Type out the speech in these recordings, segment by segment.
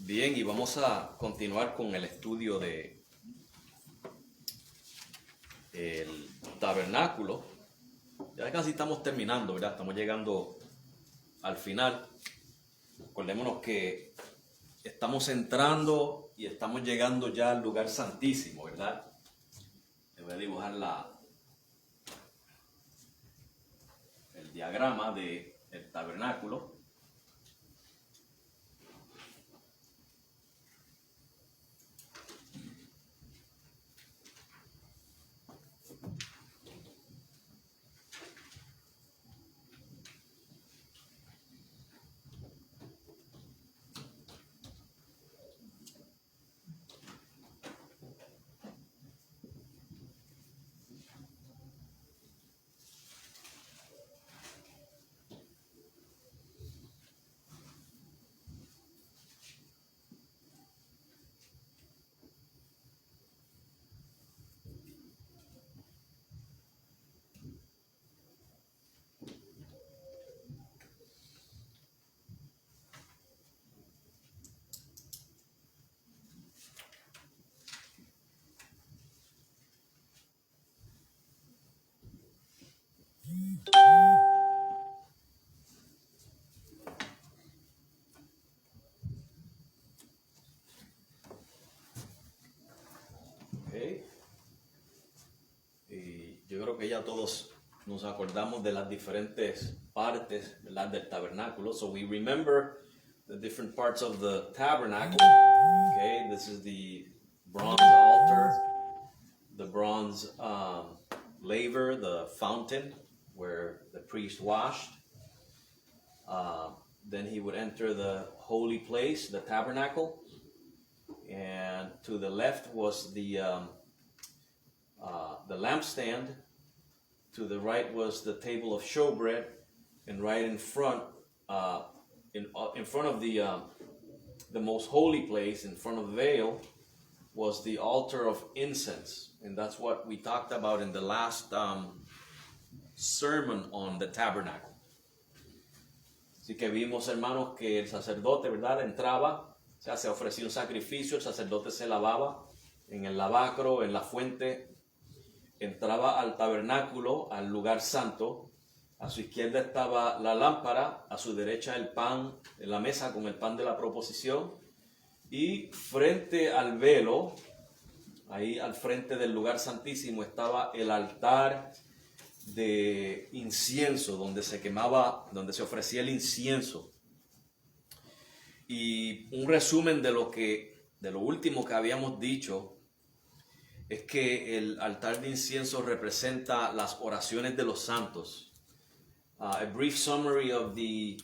Bien, y vamos a continuar con el estudio de el tabernáculo. Ya casi estamos terminando, ¿verdad? Estamos llegando al final. Acordémonos que estamos entrando y estamos llegando ya al lugar santísimo, ¿verdad? Les voy a dibujar el diagrama del tabernáculo. Okay. Y yo creo que ya todos nos acordamos de las diferentes partes, ¿verdad?, del tabernáculo. So we remember the different parts of the tabernacle. Okay, this is the bronze altar, the bronze laver, the fountain where the priest washed. Then he would enter the holy place, the tabernacle. And to the left was the lampstand. To the right was the table of showbread, and right in front, in front of the most holy place, in front of the veil, was the altar of incense, and that's what we talked about in the last sermon on the tabernacle. Así que vimos, hermanos, que el sacerdote, ¿verdad?, entraba, o sea, se ofrecía un sacrificio, el sacerdote se lavaba en el lavacro, en la fuente, entraba al tabernáculo, al lugar santo. A su izquierda estaba la lámpara, a su derecha el pan, en la mesa con el pan de la proposición, y frente al velo, ahí al frente del lugar santísimo, estaba el altar de incienso, donde se quemaba, donde se ofrecía el incienso. Y un resumen de lo último que habíamos dicho es que el altar de incienso representa las oraciones de los santos. A brief summary of the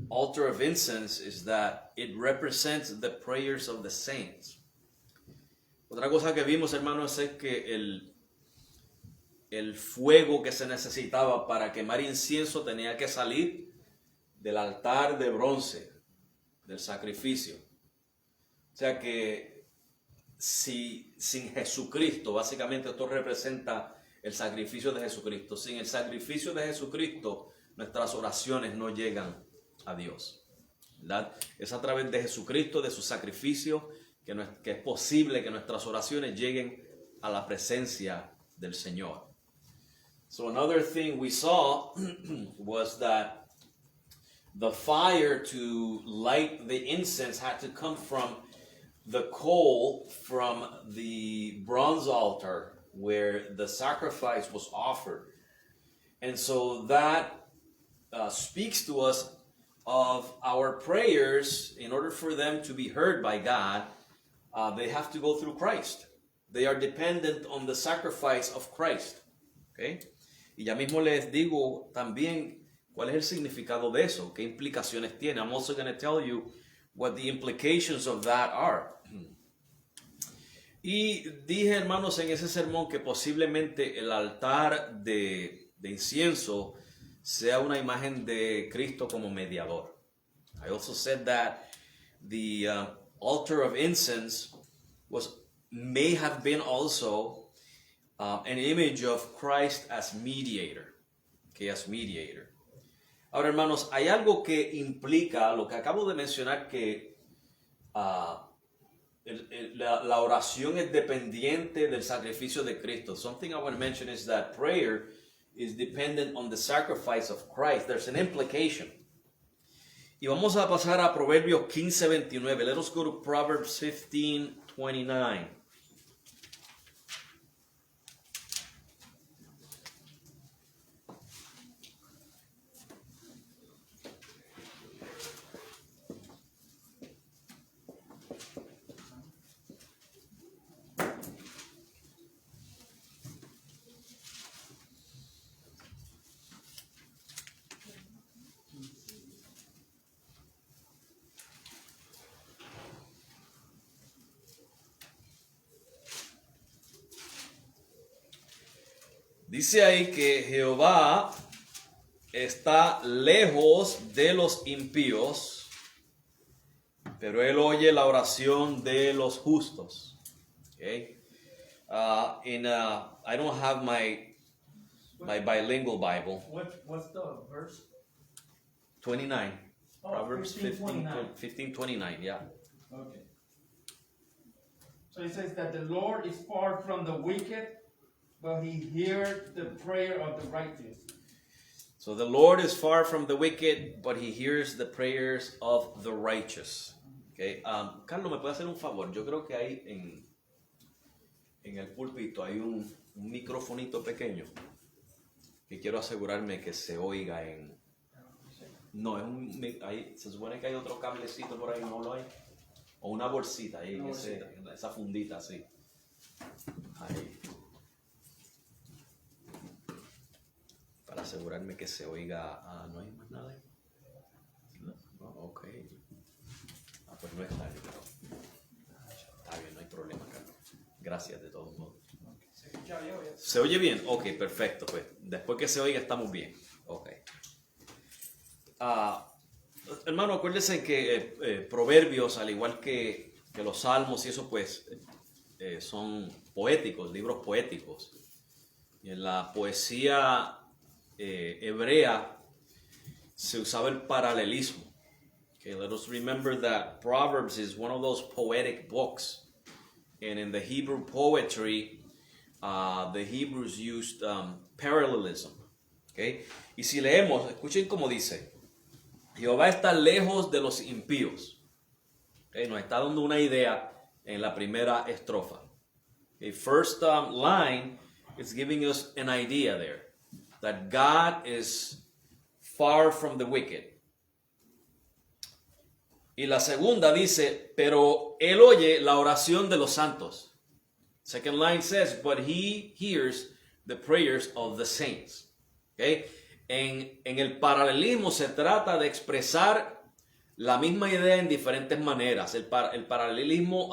altar of incense is that it represents the prayers of the saints. Otra cosa que vimos, hermanos, es que el fuego que se necesitaba para quemar incienso tenía que salir del altar de bronce, del sacrificio. O sea que sin Jesucristo, básicamente esto representa el sacrificio de Jesucristo. Sin el sacrificio de Jesucristo, nuestras oraciones no llegan a Dios, ¿verdad? Es a través de Jesucristo, de su sacrificio, que es posible que nuestras oraciones lleguen a la presencia del Señor. So another thing we saw was that the fire to light the incense had to come from the coal from the bronze altar where the sacrifice was offered. And so that speaks to us of our prayers. In order for them to be heard by God, they have to go through Christ. They are dependent on the sacrifice of Christ. Okay? Y ya mismo les digo también cuál es el significado de eso, qué implicaciones tiene. I'm also going to tell you what the implications of that are. Y dije, hermanos, en ese sermón que posiblemente el altar de incienso sea una imagen de Cristo como mediador. I also said that the altar of incense may have been also an image of Christ as mediator. Okay, as mediator. Ahora, hermanos, hay algo que implica lo que acabo de mencionar, que la oración es dependiente del sacrificio de Cristo. Something I want to mention is that prayer is dependent on the sacrifice of Christ. There's an implication. Y vamos a pasar a Proverbios 15:29. Let us go to Proverbs 15:29. Dice ahí que Jehová está lejos de los impíos, pero él oye la oración de los justos. Okay? I don't have my bilingual Bible. What's the verse? 29. Oh, Proverbs 15:29. 15:29, yeah. Okay. So it says that the Lord is far from the wicked, but he hears the prayer of the righteous. So the Lord is far from the wicked, but he hears the prayers of the righteous. Okay. Carlos, ¿me puede hacer un favor? Yo creo que hay en el púlpito hay un microfonito pequeño que quiero asegurarme que se oiga en... No, se supone que hay otro cablecito por ahí, ¿no lo hay? O una bolsita ahí, en esa fundita así. Ahí. Para asegurarme que se oiga. ¿No hay más nada ahí? No, ok. Pues no está ahí, pero está bien, no hay problema, Carlos. Gracias de todos modos. ¿Se oye bien? Ok, perfecto. Pues después que se oiga estamos bien. Ok. Hermano, acuérdense que Proverbios, al igual que los Salmos y eso, pues son poéticos, libros poéticos. Y en la poesía hebrea se usaba el paralelismo. Okay, let us remember that Proverbs is one of those poetic books. And in the Hebrew poetry, the Hebrews used parallelism. Okay? Y si leemos, escuchen cómo dice. Jehová está lejos de los impíos. Okay, nos está dando una idea en la primera estrofa. Okay, first line is giving us an idea there. That God is far from the wicked. Y la segunda dice, pero él oye la oración de los santos. Second line says, but he hears the prayers of the saints. Okay? En el paralelismo se trata de expresar la misma idea en diferentes maneras. El paralelismo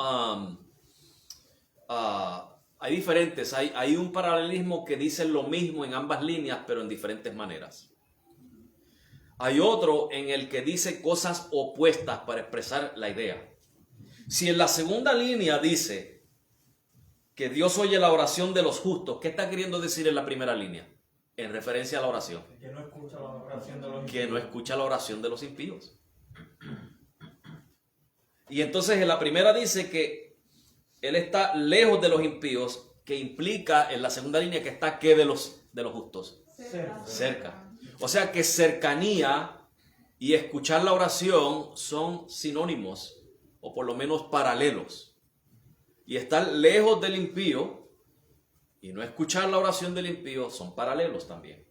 hay diferentes. Hay un paralelismo que dice lo mismo en ambas líneas, pero en diferentes maneras. Hay otro en el que dice cosas opuestas para expresar la idea. Si en la segunda línea dice que Dios oye la oración de los justos, ¿qué está queriendo decir en la primera línea? En referencia a la oración. Que no escucha la oración de los impíos. Que no escucha la oración de los impíos. Y entonces en la primera dice que Él está lejos de los impíos, que implica en la segunda línea que está que de los justos. Cerca. O sea que cercanía y escuchar la oración son sinónimos, o por lo menos paralelos. Y estar lejos del impío y no escuchar la oración del impío son paralelos también.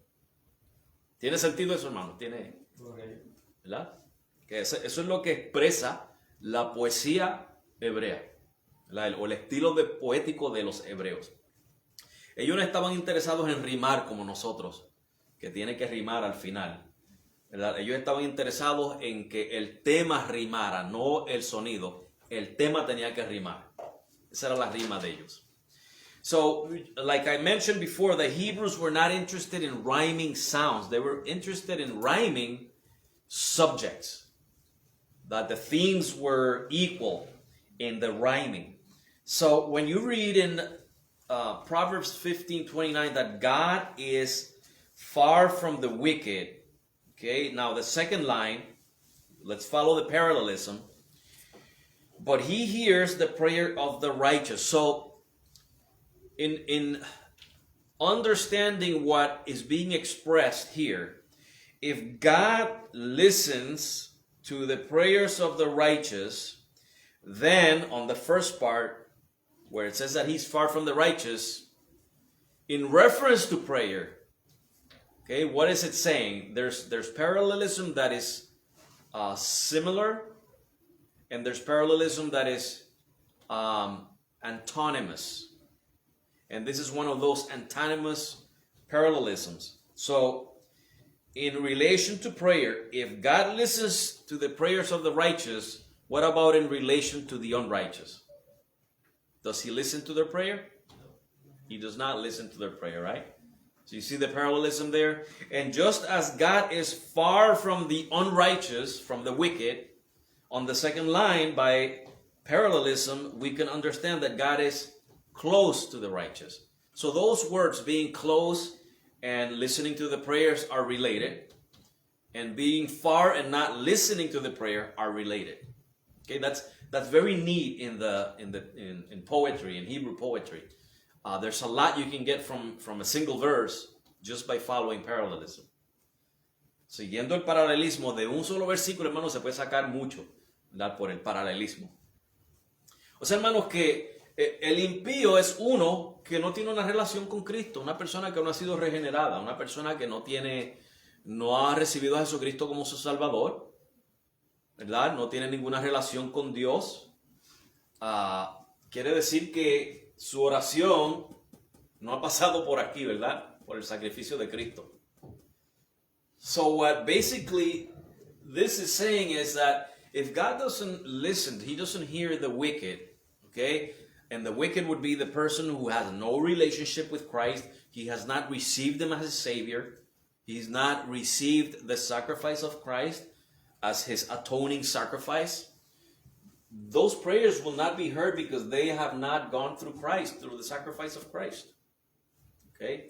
¿Tiene sentido eso, hermano? ¿Tiene? ¿Verdad? Que eso es lo que expresa la poesía hebrea, ¿verdad? O el estilo poético de los hebreos. Ellos no estaban interesados en rimar como nosotros, que tiene que rimar al final, ¿verdad? Ellos estaban interesados en que el tema rimara, no el sonido. El tema tenía que rimar. Esa era la rima de ellos. So, like I mentioned before, the Hebrews were not interested in rhyming sounds. They were interested in rhyming subjects. That the themes were equal in the rhyming. So, when you read in Proverbs 15:29 that God is far from the wicked. Okay, now the second line, let's follow the parallelism. but he hears the prayer of the righteous. So in understanding what is being expressed here, if God listens to the prayers of the righteous, then on the first part, where it says that he's far from the righteous, in reference to prayer, okay, what is it saying? There's parallelism that is similar, and there's parallelism that is antonymous. And this is one of those antonymous parallelisms. So, in relation to prayer, if God listens to the prayers of the righteous, what about in relation to the unrighteous? Does he listen to their prayer? He does not listen to their prayer, right? So you see the parallelism there? And just as God is far from the unrighteous, from the wicked, on the second line, by parallelism, we can understand that God is close to the righteous. So those words, being close and listening to the prayers, are related. And being far and not listening to the prayer are related. Okay, that's very neat in poetry, in Hebrew poetry. There's a lot you can get from a single verse just by following parallelism. Siguiendo el paralelismo de un solo versículo, hermanos, se puede sacar mucho, ¿verdad? Por el paralelismo. O sea, hermanos, que el impío es uno que no tiene una relación con Cristo, una persona que no ha sido regenerada, una persona que no ha recibido a Jesucristo como su Salvador, ¿verdad? No tiene ninguna relación con Dios. Quiere decir que su oración no ha pasado por aquí, ¿verdad? Por el sacrificio de Cristo. So what basically this is saying is that if God doesn't listen, he doesn't hear the wicked, okay? And the wicked would be the person who has no relationship with Christ. He has not received him as his Savior. He's not received the sacrifice of Christ as his atoning sacrifice. Those prayers will not be heard because they have not gone through Christ, through the sacrifice of Christ. Okay?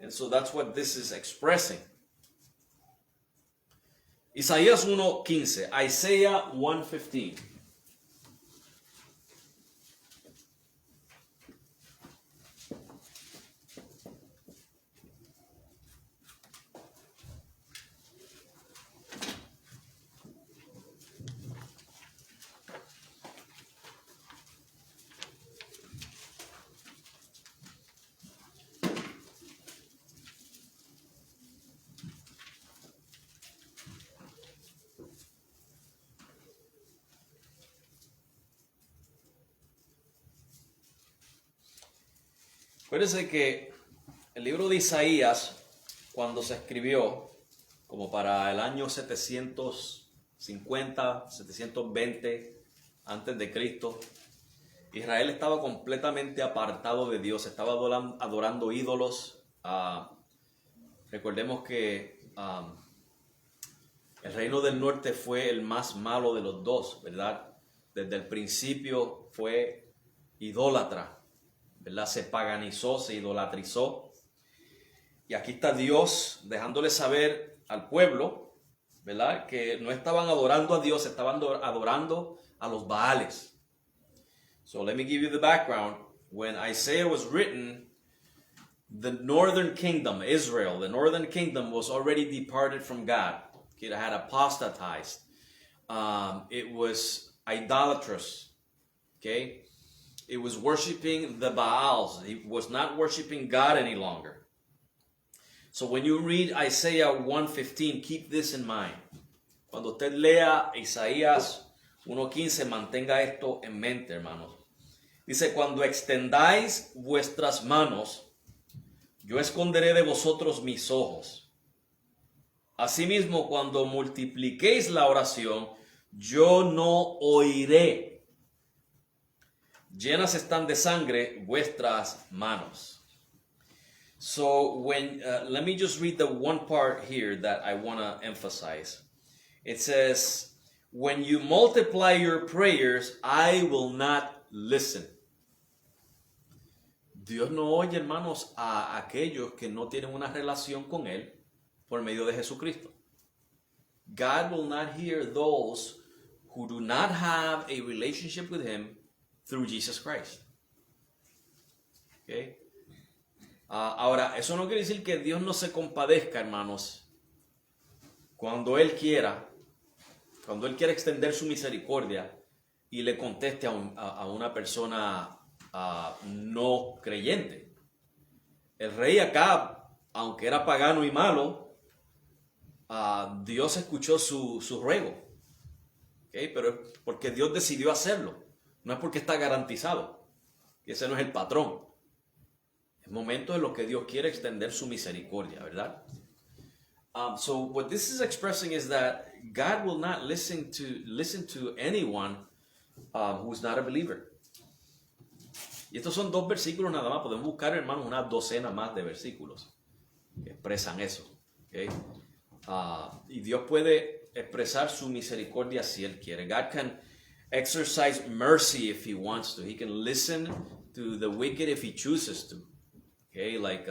And so that's what this is expressing. Isaías 1:15, Isaiah 1:15. Acuérdense que el libro de Isaías, cuando se escribió, como para el año 750, 720 antes de Cristo, Israel estaba completamente apartado de Dios, estaba adorando ídolos. Recordemos que el reino del norte fue el más malo de los dos, ¿verdad? Desde el principio fue idólatra, ¿verdad? Se paganizó, se idolatrizó. Y aquí está Dios dejándole saber al pueblo, ¿verdad? Que no estaban adorando a Dios, estaban adorando a los Baales. So let me give you the background. When Isaiah was written, the northern kingdom, Israel, the northern kingdom was already departed from God. It had apostatized. It was idolatrous. Okay? It was worshiping the Baals. It was not worshiping God any longer. So when you read Isaiah 1:15, keep this in mind. Cuando usted lea Isaías 1:15, mantenga esto en mente, hermanos. Dice, cuando extendáis vuestras manos, yo esconderé de vosotros mis ojos. Asimismo, cuando multipliquéis la oración, yo no oiré. Llenas están de sangre vuestras manos. So let me just read the one part here that I want to emphasize. It says, when you multiply your prayers, I will not listen. Dios no oye, hermanos, a aquellos que no tienen una relación con Él por medio de Jesucristo. God will not hear those who do not have a relationship with him through Jesus Christ. Okay? Ahora, eso no quiere decir que Dios no se compadezca, hermanos, cuando Él quiera extender su misericordia y le conteste a una persona no creyente. El rey Acab, aunque era pagano y malo, Dios escuchó su ruego. ¿Okay? Pero es porque Dios decidió hacerlo, no es porque está garantizado. Y ese no es el patrón. Es momento en los que Dios quiere extender su misericordia, ¿verdad? So what this is expressing is that God will not listen to anyone who's not a believer. Y estos son 2 versículos nada más. Podemos buscar, hermanos, una docena más de versículos que expresan eso. ¿Okay? Y Dios puede expresar su misericordia si Él quiere. God can exercise mercy if He wants to. He can listen to the wicked if He chooses to. Okay, like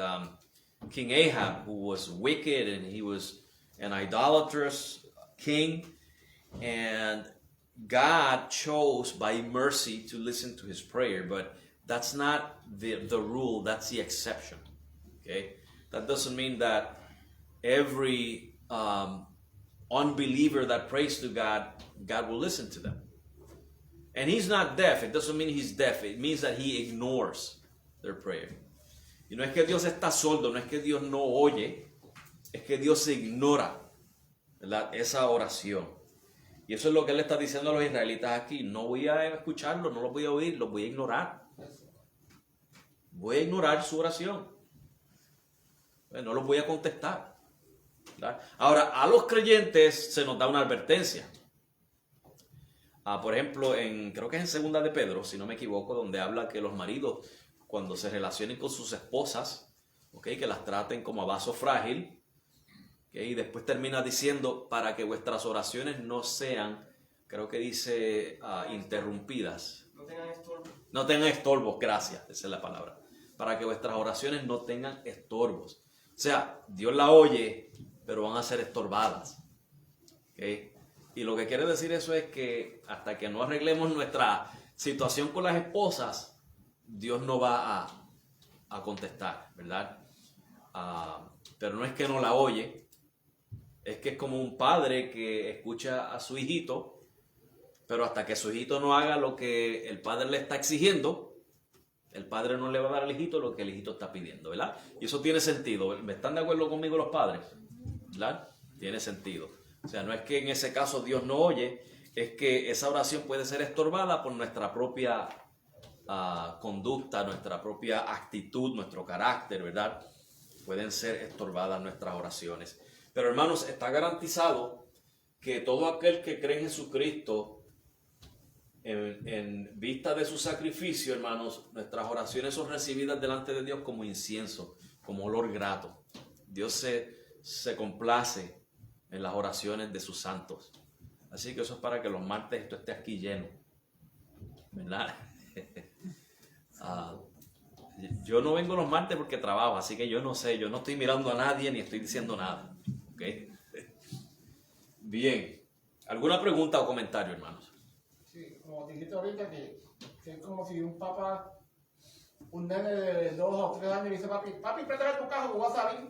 King Ahab, who was wicked and he was an idolatrous king, and God chose by mercy to listen to his prayer, but that's not the rule, that's the exception. Okay, that doesn't mean that every unbeliever that prays to God, God will listen to them. And he's not deaf. It doesn't mean he's deaf. It means that he ignores their prayer. Y no es que Dios está sordo, no es que Dios no oye, es que Dios ignora, ¿verdad?, esa oración. Y eso es lo que Él está diciendo a los israelitas aquí. No voy a escucharlo, no lo voy a oír, lo voy a ignorar. Voy a ignorar su oración. No los voy a contestar, ¿verdad? Ahora, a los creyentes se nos da una advertencia. Por ejemplo, creo que es en 2 de Pedro, si no me equivoco, donde habla que los maridos, cuando se relacionen con sus esposas, ¿okay?, que las traten como a vaso frágil, ¿okay?, y después termina diciendo, para que vuestras oraciones no sean, creo que dice, interrumpidas. No tengan estorbos, gracias, esa es la palabra. Para que vuestras oraciones no tengan estorbos. O sea, Dios la oye, pero van a ser estorbadas. ¿Okay? Y lo que quiere decir eso es que hasta que no arreglemos nuestra situación con las esposas, Dios no va a contestar, ¿verdad? Pero no es que no la oye, es que es como un padre que escucha a su hijito, pero hasta que su hijito no haga lo que el padre le está exigiendo, el padre no le va a dar al hijito lo que el hijito está pidiendo, ¿verdad? Y eso tiene sentido. ¿Me están de acuerdo conmigo los padres? ¿Verdad? Tiene sentido. O sea, no es que en ese caso Dios no oye, es que esa oración puede ser estorbada por nuestra propia conducta, nuestra propia actitud, nuestro carácter, ¿verdad? Pueden ser estorbadas nuestras oraciones. Pero hermanos, está garantizado que todo aquel que cree en Jesucristo, en vista de su sacrificio, hermanos, nuestras oraciones son recibidas delante de Dios como incienso, como olor grato. Dios se complace en las oraciones de sus santos. Así que eso es para que los martes esto esté aquí lleno, ¿verdad? Yo no vengo los martes porque trabajo, así que yo no sé, yo no estoy mirando a nadie ni estoy diciendo nada. ¿Okay? Bien, ¿alguna pregunta o comentario, hermanos? Sí, como dijiste ahorita que es como si un nene de 2 o 3 años dice, papi, préstame tu carro que voy a salir.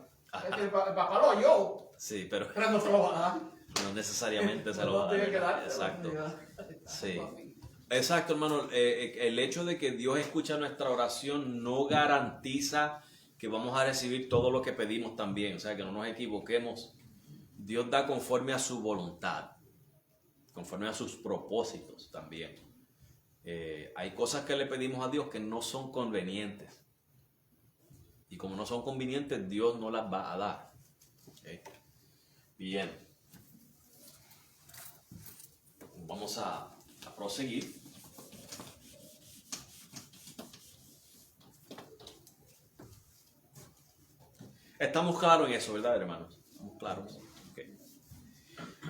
El papá lo oyó, Sí, pero no se lo va a dar. no necesariamente se lo va a Tiene que dar. dar. Exacto. Sí. Exacto, hermano. El hecho de que Dios escucha nuestra oración no garantiza que vamos a recibir todo lo que pedimos también. O sea, que no nos equivoquemos. Dios da conforme a su voluntad, conforme a sus propósitos también. Hay cosas que le pedimos a Dios que no son convenientes. Y como no son convenientes, Dios no las va a dar. ¿Okay? Bien. Vamos a proseguir. Estamos claros en eso, ¿verdad, hermanos? Estamos claros. Okay.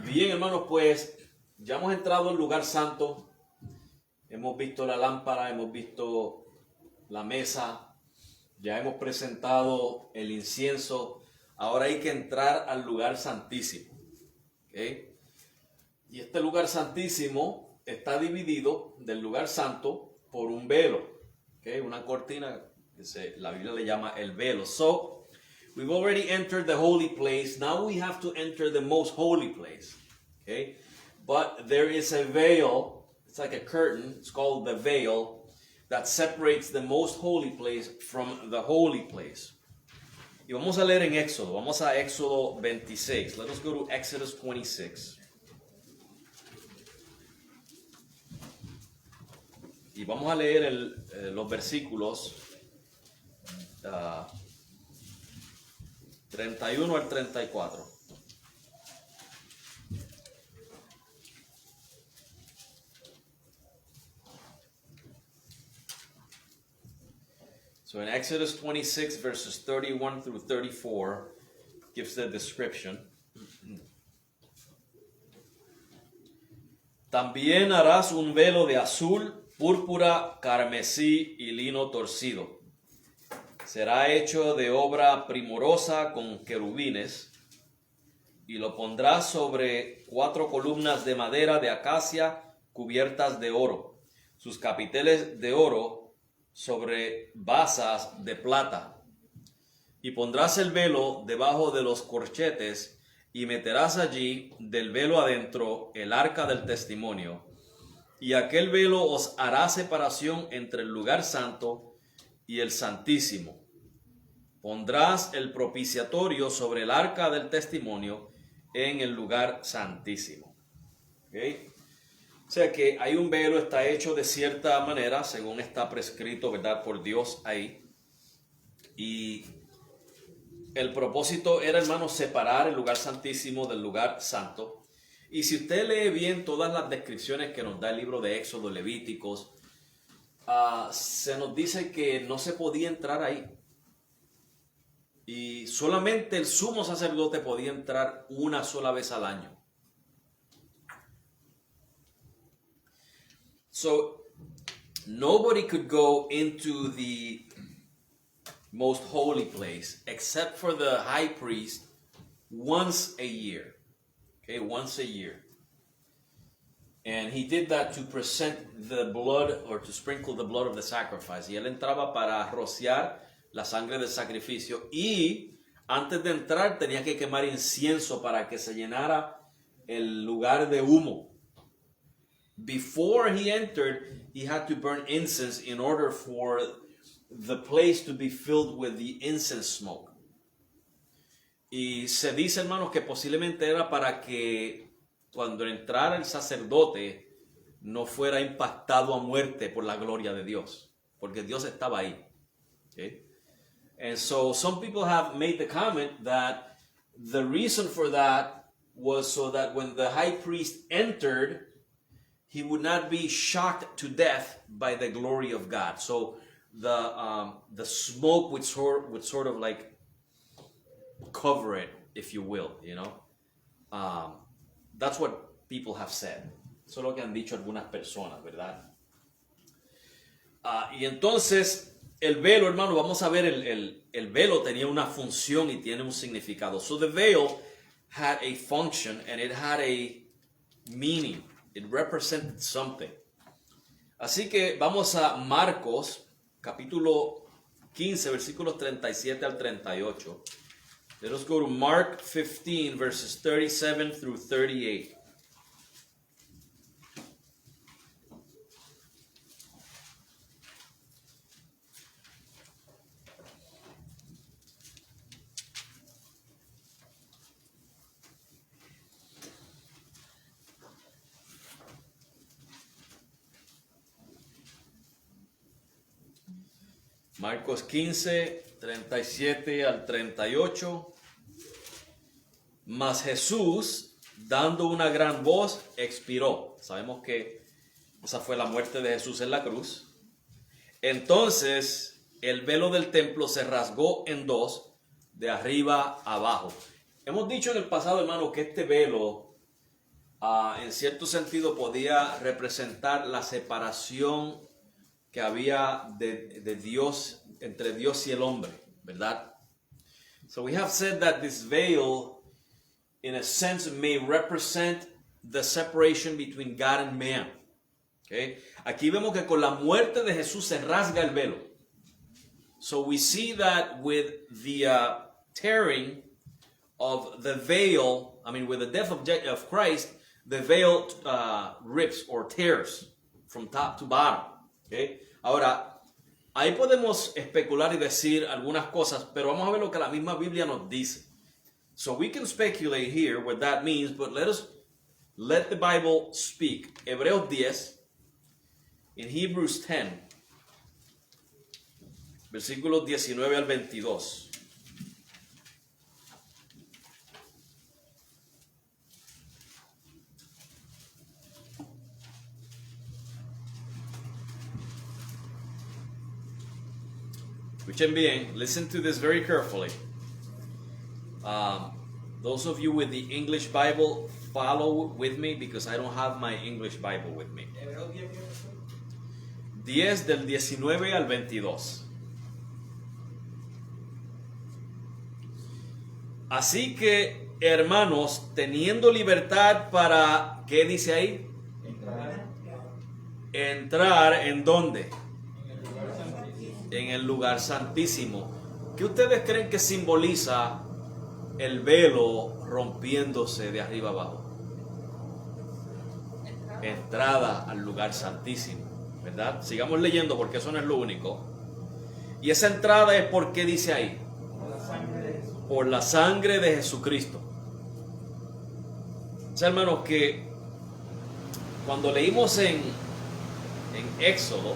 Bien, hermanos, pues ya hemos entrado al lugar santo. Hemos visto la lámpara, hemos visto la mesa, ya hemos presentado el incienso. Ahora hay que entrar al lugar santísimo. ¿Okay? Y este lugar santísimo está dividido del lugar santo por un velo, ¿okay? Una cortina que la Biblia le llama el velo. So, we've already entered the holy place. Now we have to enter the most holy place, okay? But there is a veil, it's like a curtain, it's called the veil, that separates the most holy place from the holy place. Y vamos a leer en Éxodo, vamos a Éxodo 26. Let us go to Exodus 26. Y vamos a leer los versículos 31 al 34. So in Exodus 26, verses 31 through 34, gives the description. También harás un velo de azul, púrpura, carmesí y lino torcido. Será hecho de obra primorosa con querubines, y lo pondrás sobre 4 columnas de madera de acacia cubiertas de oro. Sus capiteles de oro sobre basas de plata. Y pondrás el velo debajo de los corchetes y meterás allí del velo adentro el arca del testimonio. Y aquel velo os hará separación entre el lugar santo y el santísimo. Pondrás el propiciatorio sobre el arca del testimonio en el lugar santísimo. ¿Okay? O sea que hay un velo, está hecho de cierta manera, según está prescrito, ¿verdad?, por Dios ahí. Y el propósito era, hermanos, separar el lugar santísimo del lugar santo. Y si usted lee bien todas las descripciones que nos da el libro de Éxodo, Levíticos, se nos dice que no se podía entrar ahí. Y solamente el sumo sacerdote podía entrar una sola vez al año. So, nobody could go into the most holy place except for the high priest once a year. Okay, once a year. And he did that to present the blood or to sprinkle the blood of the sacrifice. Y él entraba para rociar la sangre del sacrificio. Y antes de entrar tenía que quemar incienso para que se llenara el lugar de humo. Before he entered, he had to burn incense in order for the place to be filled with the incense smoke. Y se dice, hermanos, que posiblemente era para que cuando entrara el sacerdote no fuera impactado a muerte por la gloria de Dios, porque Dios estaba ahí. Okay? And so some people have made the comment that the reason for that was so that when the high priest entered, he would not be shocked to death by the glory of God. So the smoke would sort of like cover it, if you will, you know. That's what people have said. Eso es lo que han dicho algunas personas, ¿verdad? Y entonces el velo, hermano, vamos a ver, el velo tenía una función y tiene un significado. So the veil had a function and it had a meaning. It represented something. Así que vamos a Marcos, capítulo 15, versículos 37 al 38. Let us go to Mark 15, verses 37 through 38. Marcos 15, 37 al 38. Mas Jesús, dando una gran voz, expiró. Sabemos que esa fue la muerte de Jesús en la cruz. Entonces, el velo del templo se rasgó en dos, de arriba a abajo. Hemos dicho en el pasado, hermano, que este velo, en cierto sentido, podía representar la separación que había de Dios, entre Dios y el hombre, ¿verdad? So we have said that this veil, in a sense, may represent the separation between God and man. Okay? Aquí vemos que con la muerte de Jesús se rasga el velo. So we see that with the tearing of the veil, with the death of Christ, the veil rips or tears from top to bottom. Okay? Ahora, ahí podemos especular y decir algunas cosas, pero vamos a ver lo que la misma Biblia nos dice. So we can speculate here what that means, but let the Bible speak. Hebreos 10, in Hebrews 10, versículos 19 al 22. Escuchen bien, listen to this very carefully. Those of you with the English Bible, follow with me because I don't have my English Bible with me. 10 del 19 al 22. Así que, hermanos, teniendo libertad para, ¿qué dice ahí? Entrar ¿en dónde? En el lugar santísimo. ¿Qué ustedes creen que simboliza el velo rompiéndose de arriba abajo? Entrada al lugar santísimo, ¿verdad? Sigamos leyendo porque eso no es lo único. Y esa entrada es ¿por qué dice ahí? Por la sangre de Jesucristo. O sea, hermanos, que cuando leímos en Éxodo,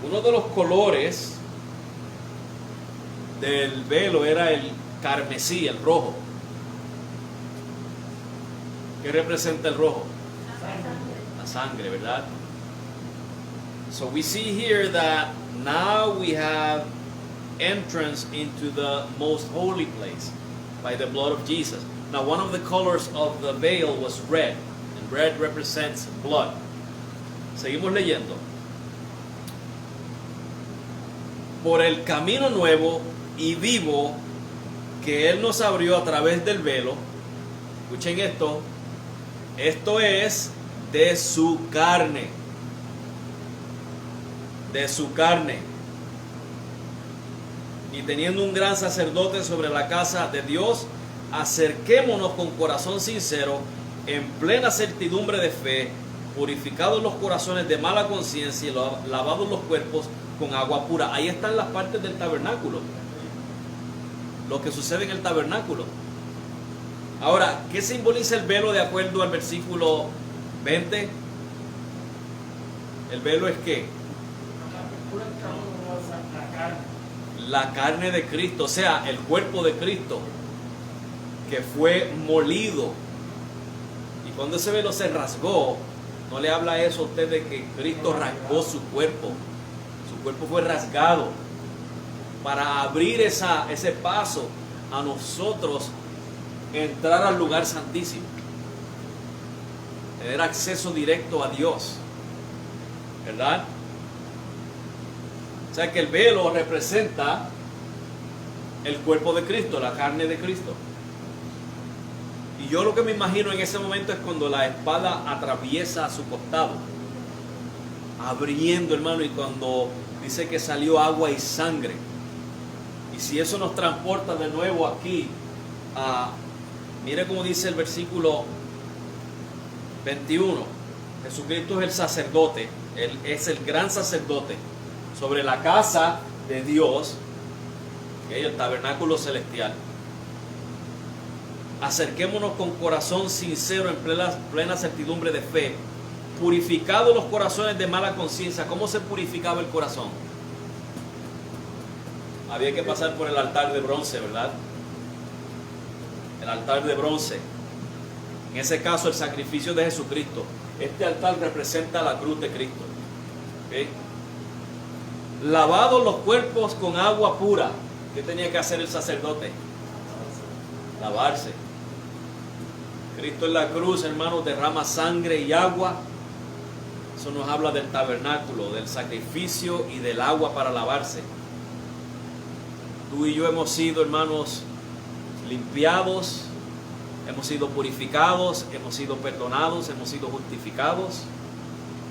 uno de los colores del velo era el carmesí, el rojo. ¿Qué representa el rojo? La sangre, ¿verdad? So we see here that now we have entrance into the most holy place by the blood of Jesus. Now one of the colors of the veil was red, and red represents blood. Seguimos leyendo. Por el camino nuevo y vivo que Él nos abrió a través del velo. Escuchen esto. Esto es de su carne. De su carne. Y teniendo un gran sacerdote sobre la casa de Dios, acerquémonos con corazón sincero, en plena certidumbre de fe, purificados los corazones de mala conciencia y lavados los cuerpos con agua pura. Ahí están las partes del tabernáculo, lo que sucede en el tabernáculo. Ahora, ¿qué simboliza el velo de acuerdo al versículo 20? El velo es ¿qué? La carne de Cristo, o sea, el cuerpo de Cristo que fue molido. Y cuando ese velo se rasgó, no le habla eso a usted de que Cristo rasgó su cuerpo. Su cuerpo fue rasgado para abrir ese paso a nosotros entrar al lugar santísimo, tener acceso directo a Dios, ¿verdad? O sea que el velo representa el cuerpo de Cristo, la carne de Cristo. Y yo lo que me imagino en ese momento es cuando la espada atraviesa a su costado, abriendo, hermano, y cuando dice que salió agua y sangre. Y si eso nos transporta de nuevo aquí mire cómo dice el versículo 21. Jesucristo es el sacerdote, Él es el gran sacerdote sobre la casa de Dios, el tabernáculo celestial. Acerquémonos con corazón sincero en plena certidumbre de fe, purificados los corazones de mala conciencia. ¿Cómo se purificaba el corazón? Había que pasar por el altar de bronce, ¿verdad? El altar de bronce. En ese caso, el sacrificio de Jesucristo. Este altar representa la cruz de Cristo. ¿Okay? Lavados los cuerpos con agua pura. ¿Qué tenía que hacer el sacerdote? Lavarse. Cristo en la cruz, hermanos, derrama sangre y agua Eso nos habla del tabernáculo, del sacrificio y del agua para lavarse. Tú y yo hemos sido, hermanos, limpiados, hemos sido purificados, hemos sido perdonados, hemos sido justificados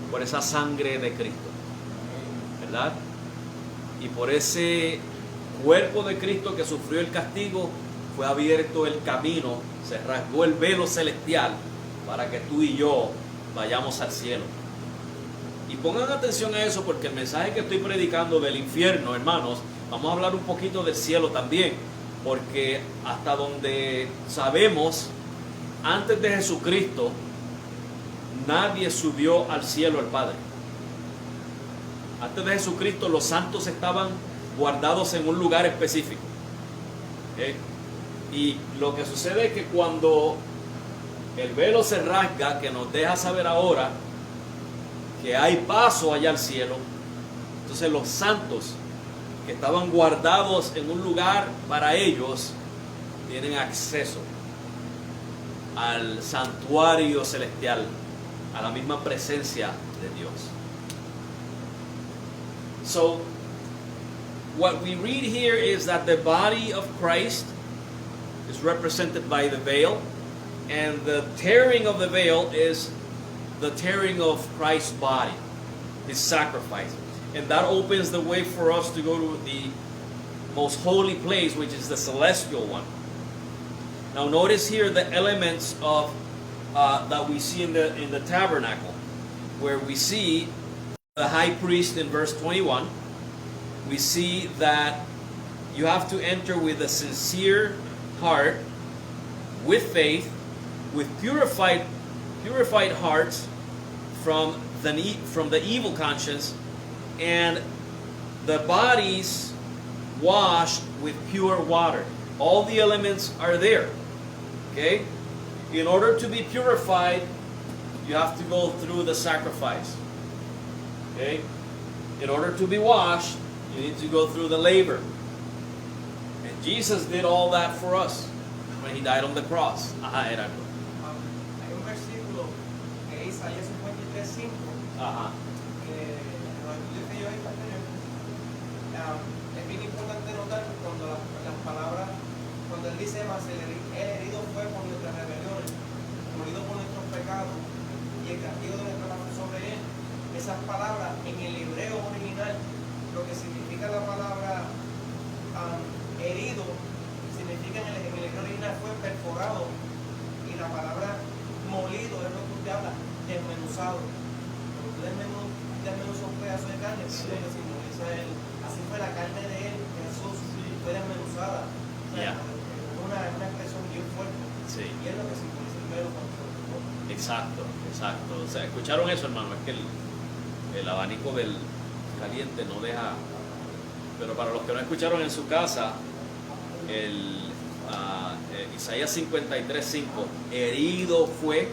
por esa sangre de Cristo, ¿verdad? Y por ese cuerpo de Cristo que sufrió el castigo, fue abierto el camino, se rasgó el velo celestial para que tú y yo vayamos al cielo. Y pongan atención a eso, porque el mensaje que estoy predicando del infierno, hermanos, vamos a hablar un poquito del cielo también, porque hasta donde sabemos, antes de Jesucristo, nadie subió al cielo al Padre. Antes de Jesucristo, los santos estaban guardados en un lugar específico. Y lo que sucede es que cuando el velo se rasga, que nos deja saber ahora que hay paso allá al cielo, entonces los santos que estaban guardados en un lugar para ellos tienen acceso al santuario celestial, a la misma presencia de Dios. So, what we read here is that the body of Christ is represented by the veil, and the tearing of the veil is the tearing of Christ's body, his sacrifice. And that opens the way for us to go to the most holy place, which is the celestial one. Now notice here the elements of that we see in the tabernacle, where we see the high priest in verse 21. We see that you have to enter with a sincere heart, with faith, with purified hearts from the evil conscience, and the bodies washed with pure water. All the elements are there. Okay? In order to be purified, you have to go through the sacrifice. Okay? In order to be washed, you need to go through the labor. And Jesus did all that for us when he died on the cross. Ajá, Heraldo. Hay un versículo que es Isaías 53:5, Ajá. que lo estudié yo ahí para tener. Es bien importante notar cuando las palabras, cuando él dice más, el herido fue por nuestras rebeliones, molido por nuestros pecados, y el castigo de nuestra paz sobre él. Esas palabras en el hebreo original, lo que significa la palabra herido, significa en el hebreo original fue perforado, y la palabra molido es lo que usted habla, desmenuzado. Cuando usted desmenuza un pedazo de carne, es lo que simboliza él. Así fue la carne de él, Jesús, fue desmenuzada. O sea, una expresión bien fuerte. Sí. Y es lo que simboliza el velo cuando se lo. Exacto, exacto. O sea, ¿escucharon eso, hermano? Es que el abanico del caliente no deja. Pero para los que no escucharon en su casa, Isaías 53:5, herido fue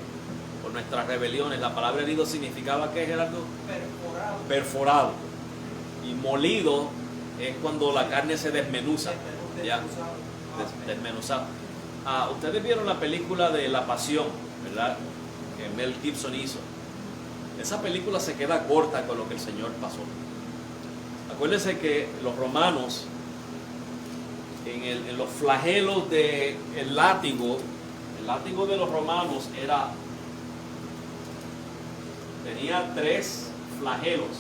por nuestras rebeliones. La palabra herido significaba, ¿qué, Gerardo? Perforado. Perforado. Y molido es cuando la carne se desmenuza. Ya, desmenuzado. Ustedes vieron la película de La Pasión, ¿verdad? Que Mel Gibson hizo. Esa película se queda corta con lo que el Señor pasó. Acuérdense que los romanos, en los flagelos del látigo, el látigo de los romanos tenía 3 flagelos.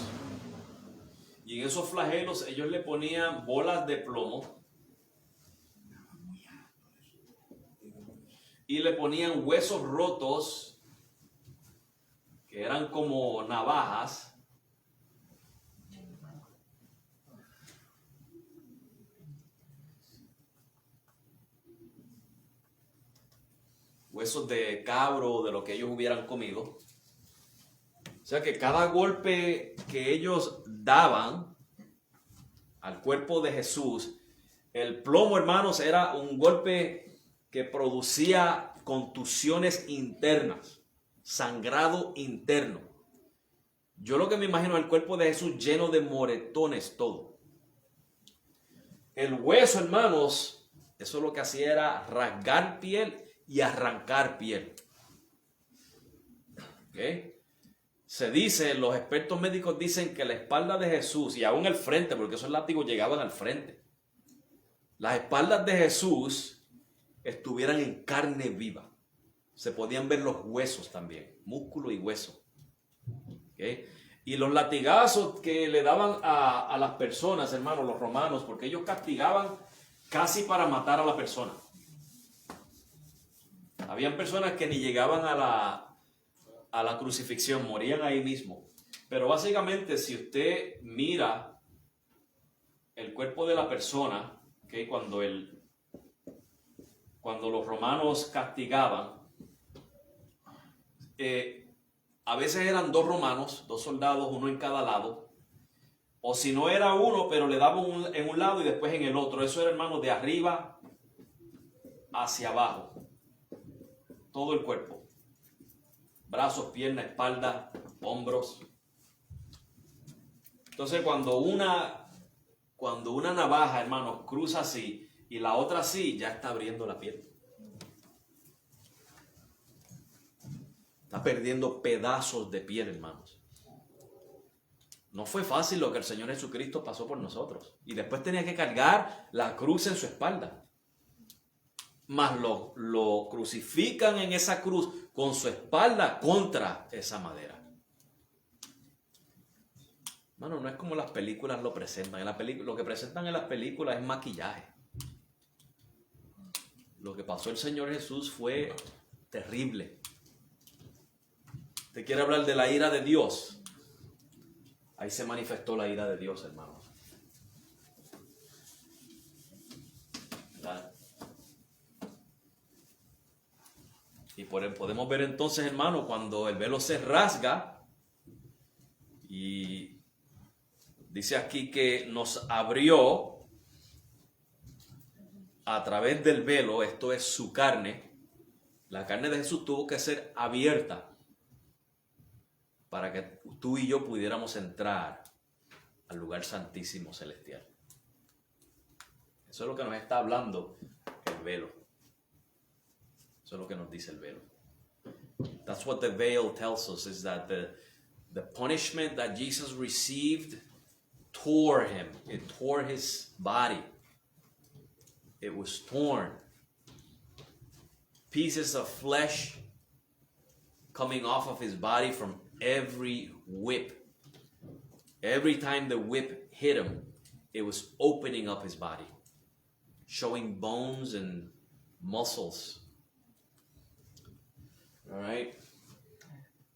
Y en esos flagelos ellos le ponían bolas de plomo y le ponían huesos rotos que eran como navajas. Huesos de cabro, de lo que ellos hubieran comido. O sea que cada golpe que ellos daban al cuerpo de Jesús, el plomo, hermanos, era un golpe que producía contusiones internas, sangrado interno. Yo lo que me imagino el cuerpo de Jesús lleno de moretones todo. El hueso, hermanos, eso lo que hacía era rasgar piel y arrancar piel. ¿Ok? Se dice, los expertos médicos dicen que la espalda de Jesús, y aún el frente, porque esos látigos llegaban al frente, las espaldas de Jesús estuvieran en carne viva. Se podían ver los huesos también, músculo y hueso. ¿Okay? Y los latigazos que le daban a las personas, hermanos, los romanos, porque ellos castigaban casi para matar a la persona. Habían personas que ni llegaban a la crucifixión, morían ahí mismo. Pero básicamente, si usted mira el cuerpo de la persona, ¿okay? Cuando los romanos castigaban, a veces eran 2 romanos, 2 soldados, uno en cada lado, o si no era uno, pero le daban en un lado y después en el otro. Eso era, hermano, de arriba hacia abajo, todo el cuerpo, brazos, piernas, espalda, hombros. Entonces cuando una navaja, hermano, cruza así y la otra así, ya está abriendo la piel. Está perdiendo pedazos de piel, hermanos. No fue fácil lo que el Señor Jesucristo pasó por nosotros. Y después tenía que cargar la cruz en su espalda. Mas lo crucifican en esa cruz con su espalda contra esa madera. Hermano, no es como las películas lo presentan. Lo que presentan en las películas es maquillaje. Lo que pasó el Señor Jesús fue terrible. ¿Te quiere hablar de la ira de Dios? Ahí se manifestó la ira de Dios, hermanos. ¿Verdad? Y podemos ver entonces, hermano, cuando el velo se rasga y dice aquí que nos abrió a través del velo, esto es su carne. La carne de Jesús tuvo que ser abierta para que tú y yo pudiéramos entrar al lugar santísimo celestial. Eso es lo que nos está hablando el velo. Eso es lo que nos dice el velo. That's what the veil tells us, is that the punishment that Jesus received tore him. It tore his body. It was torn. Pieces of flesh coming off of his body from every whip. Every time the whip hit him, it was opening up his body, showing bones and muscles. All right.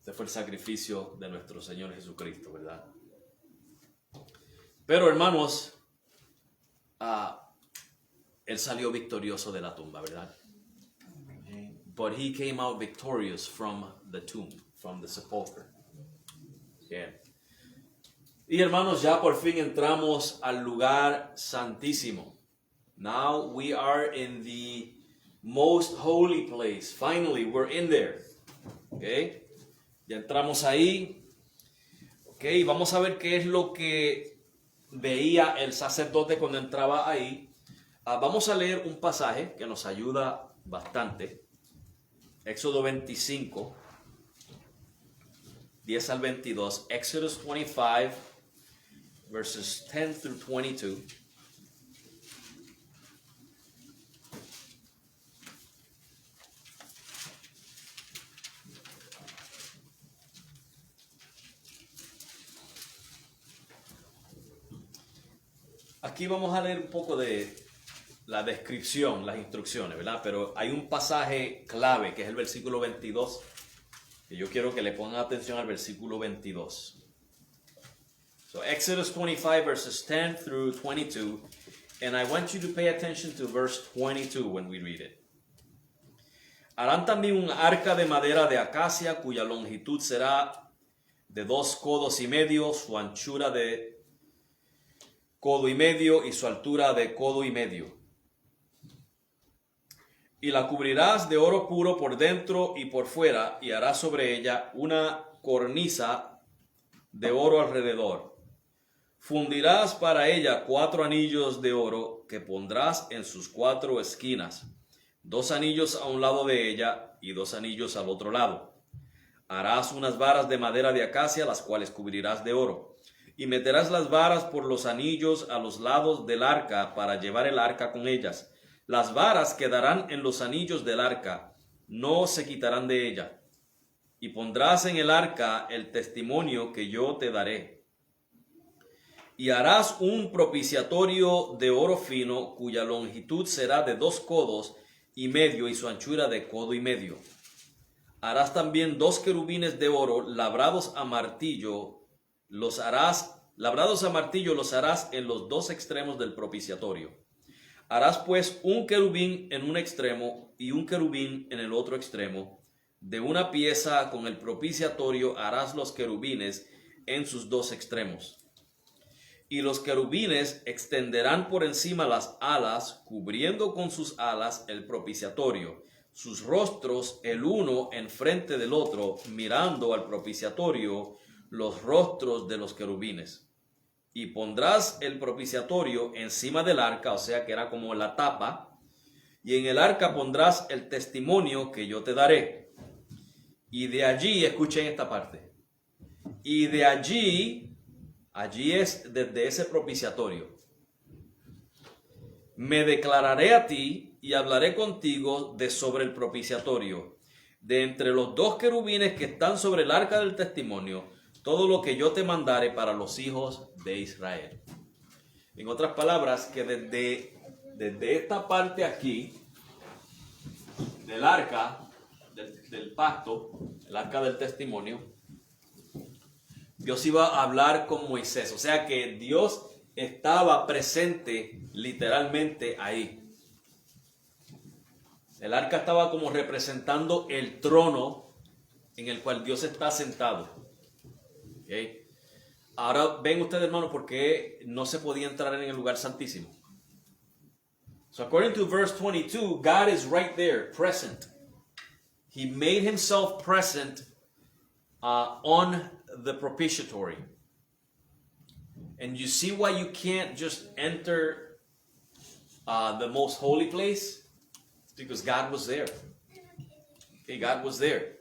Este fue el sacrificio de nuestro Señor Jesucristo, ¿verdad? Pero, hermanos, él salió victorioso de la tumba, ¿verdad? But he came out victorious from the tomb, from the sepulchre. Bien. Y hermanos, ya por fin entramos al lugar santísimo. Now we are in the most holy place. Finally, we're in there. Okay. Ya entramos ahí. Okay. Vamos a ver qué es lo que veía el sacerdote cuando entraba ahí. Vamos a leer un pasaje que nos ayuda bastante. Éxodo 25, 10 al 22. Exodus 25, verses 10 through 22. Aquí vamos a leer un poco de la descripción, las instrucciones, ¿verdad? Pero hay un pasaje clave que es el versículo 22, que yo quiero que le pongan atención al versículo 22. So Exodus 25 verses 10 through 22, and I want you to pay attention to verse 22 when we read it. Harán también un arca de madera de acacia cuya longitud será de 2 codos y medio, su anchura de codo y medio y su altura de codo y medio. Y la cubrirás de oro puro por dentro y por fuera, y harás sobre ella una cornisa de oro alrededor. Fundirás para ella 4 anillos de oro que pondrás en sus 4 esquinas, 2 anillos a un lado de ella y 2 anillos al otro lado. Harás unas varas de madera de acacia, las cuales cubrirás de oro. Y meterás las varas por los anillos a los lados del arca para llevar el arca con ellas. Las varas quedarán en los anillos del arca, no se quitarán de ella. Y pondrás en el arca el testimonio que yo te daré. Y harás un propiciatorio de oro fino, cuya longitud será de 2 codos y medio y su anchura de codo y medio. Harás también 2 querubines de oro labrados a martillo, los harás en los 2 extremos del propiciatorio. Harás pues un querubín en un extremo y un querubín en el otro extremo. De una pieza con el propiciatorio harás los querubines en sus 2 extremos. Y los querubines extenderán por encima las alas, cubriendo con sus alas el propiciatorio, sus rostros el uno enfrente del otro, mirando al propiciatorio, los rostros de los querubines. Y pondrás el propiciatorio encima del arca, o sea que era como la tapa, y en el arca pondrás el testimonio que yo te daré. Y de allí, escuchen esta parte, y de allí es desde ese propiciatorio, me declararé a ti y hablaré contigo de sobre el propiciatorio, de entre los 2 querubines que están sobre el arca del testimonio, todo lo que yo te mandare para los hijos de Israel. En otras palabras, que desde esta parte aquí, del arca, del pacto, el arca del testimonio, Dios iba a hablar con Moisés. O sea que Dios estaba presente literalmente ahí. El arca estaba como representando el trono en el cual Dios está sentado. ¿Okay? Ahora ven ustedes, hermanos, por qué no se podía entrar en el lugar santísimo. So according to verse 22, God is right there, present. He made himself present on the propitiatory. And you see why you can't just enter the most holy place? It's because God was there. Okay, God was there.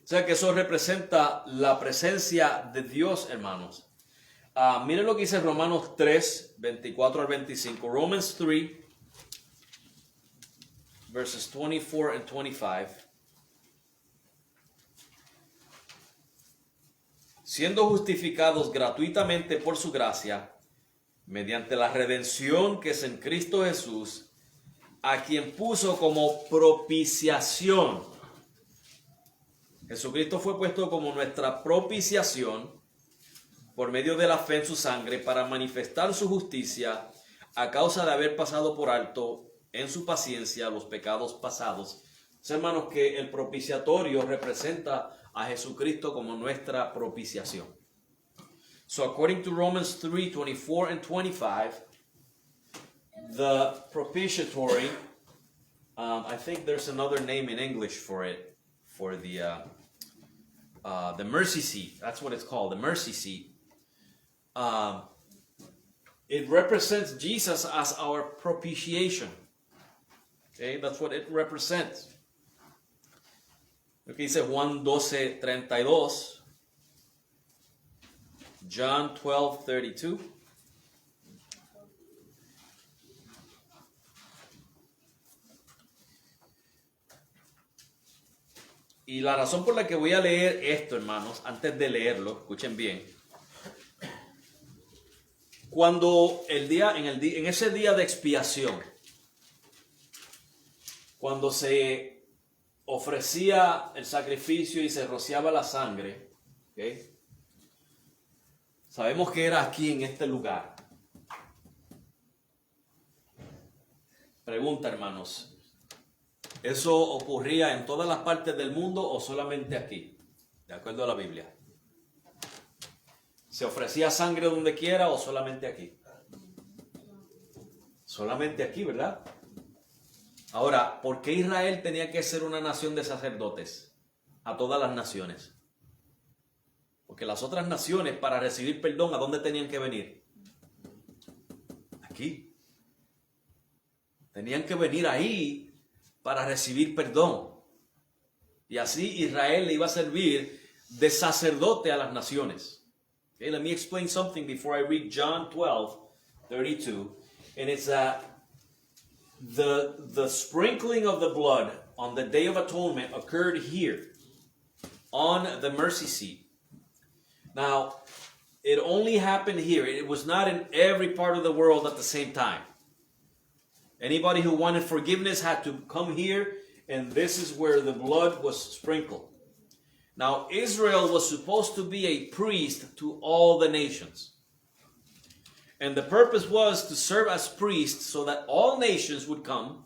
O sea que eso representa la presencia de Dios, hermanos. Miren lo que dice Romanos 3, 24 al 25. Romans 3, verses 24 and 25. Siendo justificados gratuitamente por su gracia, mediante la redención que es en Cristo Jesús, a quien puso como propiciación. Jesucristo fue puesto como nuestra propiciación por medio de la fe en su sangre para manifestar su justicia a causa de haber pasado por alto en su paciencia los pecados pasados. Hermanos, que el propiciatorio representa a Jesucristo como nuestra propiciación. So according to Romans 3, 24 and 25, the propitiatory, I think there's another name in English for it, for the mercy seat. That's what it's called, the mercy seat. It represents Jesus as our propitiation. Okay, that's what it represents. Lo que dice Juan 12:32, John 12:32. Y la razón por la que voy a leer esto, hermanos, antes de leerlo, escuchen bien. Cuando en ese día de expiación, cuando se ofrecía el sacrificio y se rociaba la sangre, ¿okay? Sabemos que era aquí en este lugar. Pregunta, hermanos, ¿eso ocurría en todas las partes del mundo o solamente aquí? De acuerdo a la Biblia. ¿Se ofrecía sangre donde quiera o solamente aquí? Solamente aquí, ¿verdad? Ahora, ¿por qué Israel tenía que ser una nación de sacerdotes a todas las naciones? Porque las otras naciones, para recibir perdón, ¿a dónde tenían que venir? Aquí. Tenían que venir ahí para recibir perdón. Y así Israel le iba a servir de sacerdote a las naciones. Okay, let me explain something before I read John 12:32. And it's the sprinkling of the blood on the Day of Atonement occurred here on the mercy seat. Now, it only happened here. It was not in every part of the world at the same time. Anybody who wanted forgiveness had to come here, and this is where the blood was sprinkled. Now, Israel was supposed to be a priest to all the nations. And the purpose was to serve as priests so that all nations would come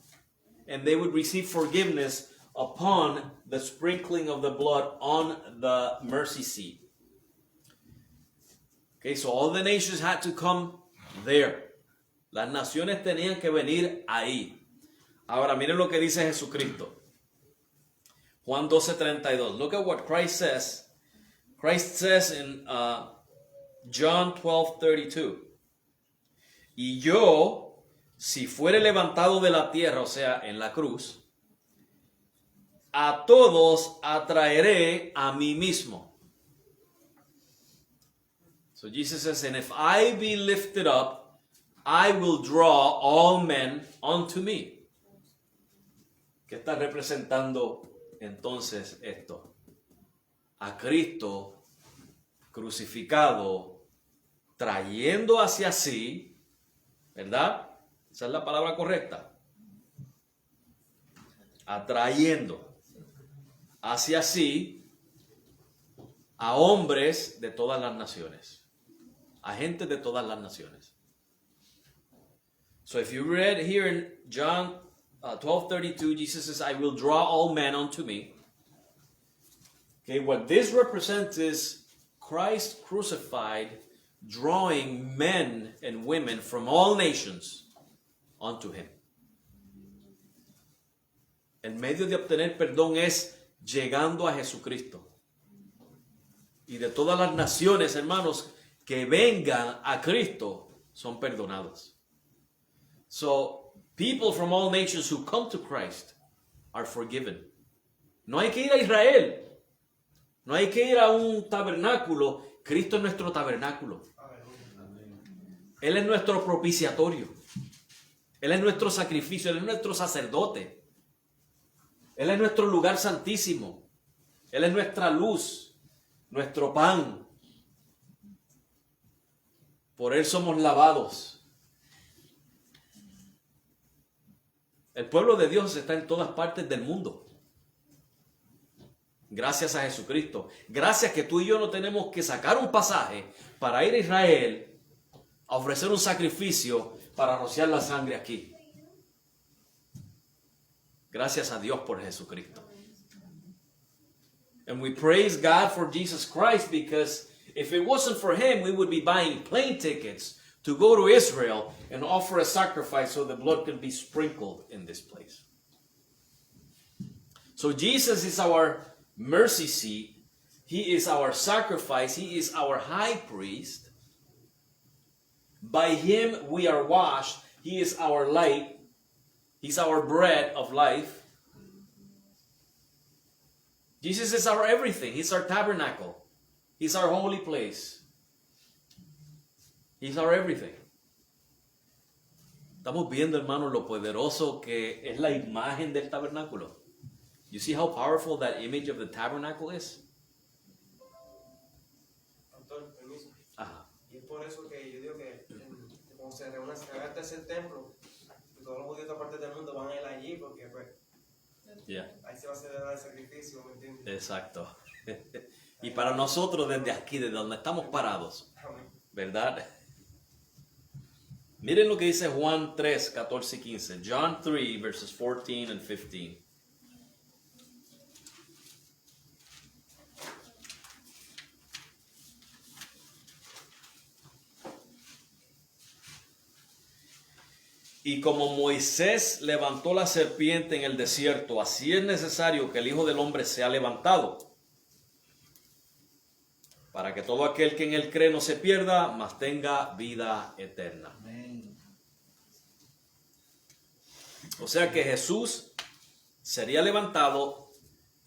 and they would receive forgiveness upon the sprinkling of the blood on the mercy seat. Okay, so all the nations had to come there. Las naciones tenían que venir ahí. Ahora, miren lo que dice Jesucristo. Juan 12:32. Look at what Christ says. Christ says in John 12:32. Y yo, si fuere levantado de la tierra, o sea, en la cruz, a todos atraeré a mí mismo. So Jesus says, and if I be lifted up, I will draw all men unto me. ¿Qué está representando entonces esto? A Cristo crucificado, trayendo hacia sí, ¿verdad? Esa es la palabra correcta. Atrayendo hacia sí a hombres de todas las naciones, a gente de todas las naciones. So if you read here in John 12:32, Jesus says, I will draw all men unto me. Okay, what this represents is Christ crucified, drawing men and women from all nations unto him. El medio de obtener perdón es llegando a Jesucristo. Y de todas las naciones, hermanos, que vengan a Cristo, son perdonados. So, people from all nations who come to Christ are forgiven. No hay que ir a Israel. No hay que ir a un tabernáculo. Cristo es nuestro tabernáculo. Él es nuestro propiciatorio. Él es nuestro sacrificio. Él es nuestro sacerdote. Él es nuestro lugar santísimo. Él es nuestra luz, nuestro pan. Por Él somos lavados. El pueblo de Dios está en todas partes del mundo. Gracias a Jesucristo. Gracias que tú y yo no tenemos que sacar un pasaje para ir a Israel a ofrecer un sacrificio para rociar la sangre aquí. Gracias a Dios por Jesucristo. And we praise God for Jesus Christ, because if it wasn't for Him, we would be buying plane tickets to go to Israel and offer a sacrifice so the blood can be sprinkled in this place. So Jesus is our mercy seat. He is our sacrifice. He is our high priest. By Him we are washed. He is our light. He's our bread of life. Jesus is our everything. He's our tabernacle. He's our holy place. He's our everything. Estamos viendo, hermanos, lo poderoso que es la imagen del tabernáculo. You see how powerful that image of the tabernacle is? Pastor, permiso. Ajá. Y es por eso que yo digo que cuando se reúne, se haga el tercer templo, que todos los judíos de parte del mundo van a ir allí, porque pues Yeah. ahí se va a celebrar el sacrificio, ¿me entiendes? Exacto. Y para nosotros desde aquí, desde donde estamos parados, Amén. ¿verdad? Miren lo que dice Juan 3, 14 y 15. John 3, verses 14 and 15. Y como Moisés levantó la serpiente en el desierto, así es necesario que el Hijo del Hombre sea levantado, para que todo aquel que en él cree no se pierda, mas tenga vida eterna. O sea que Jesús sería levantado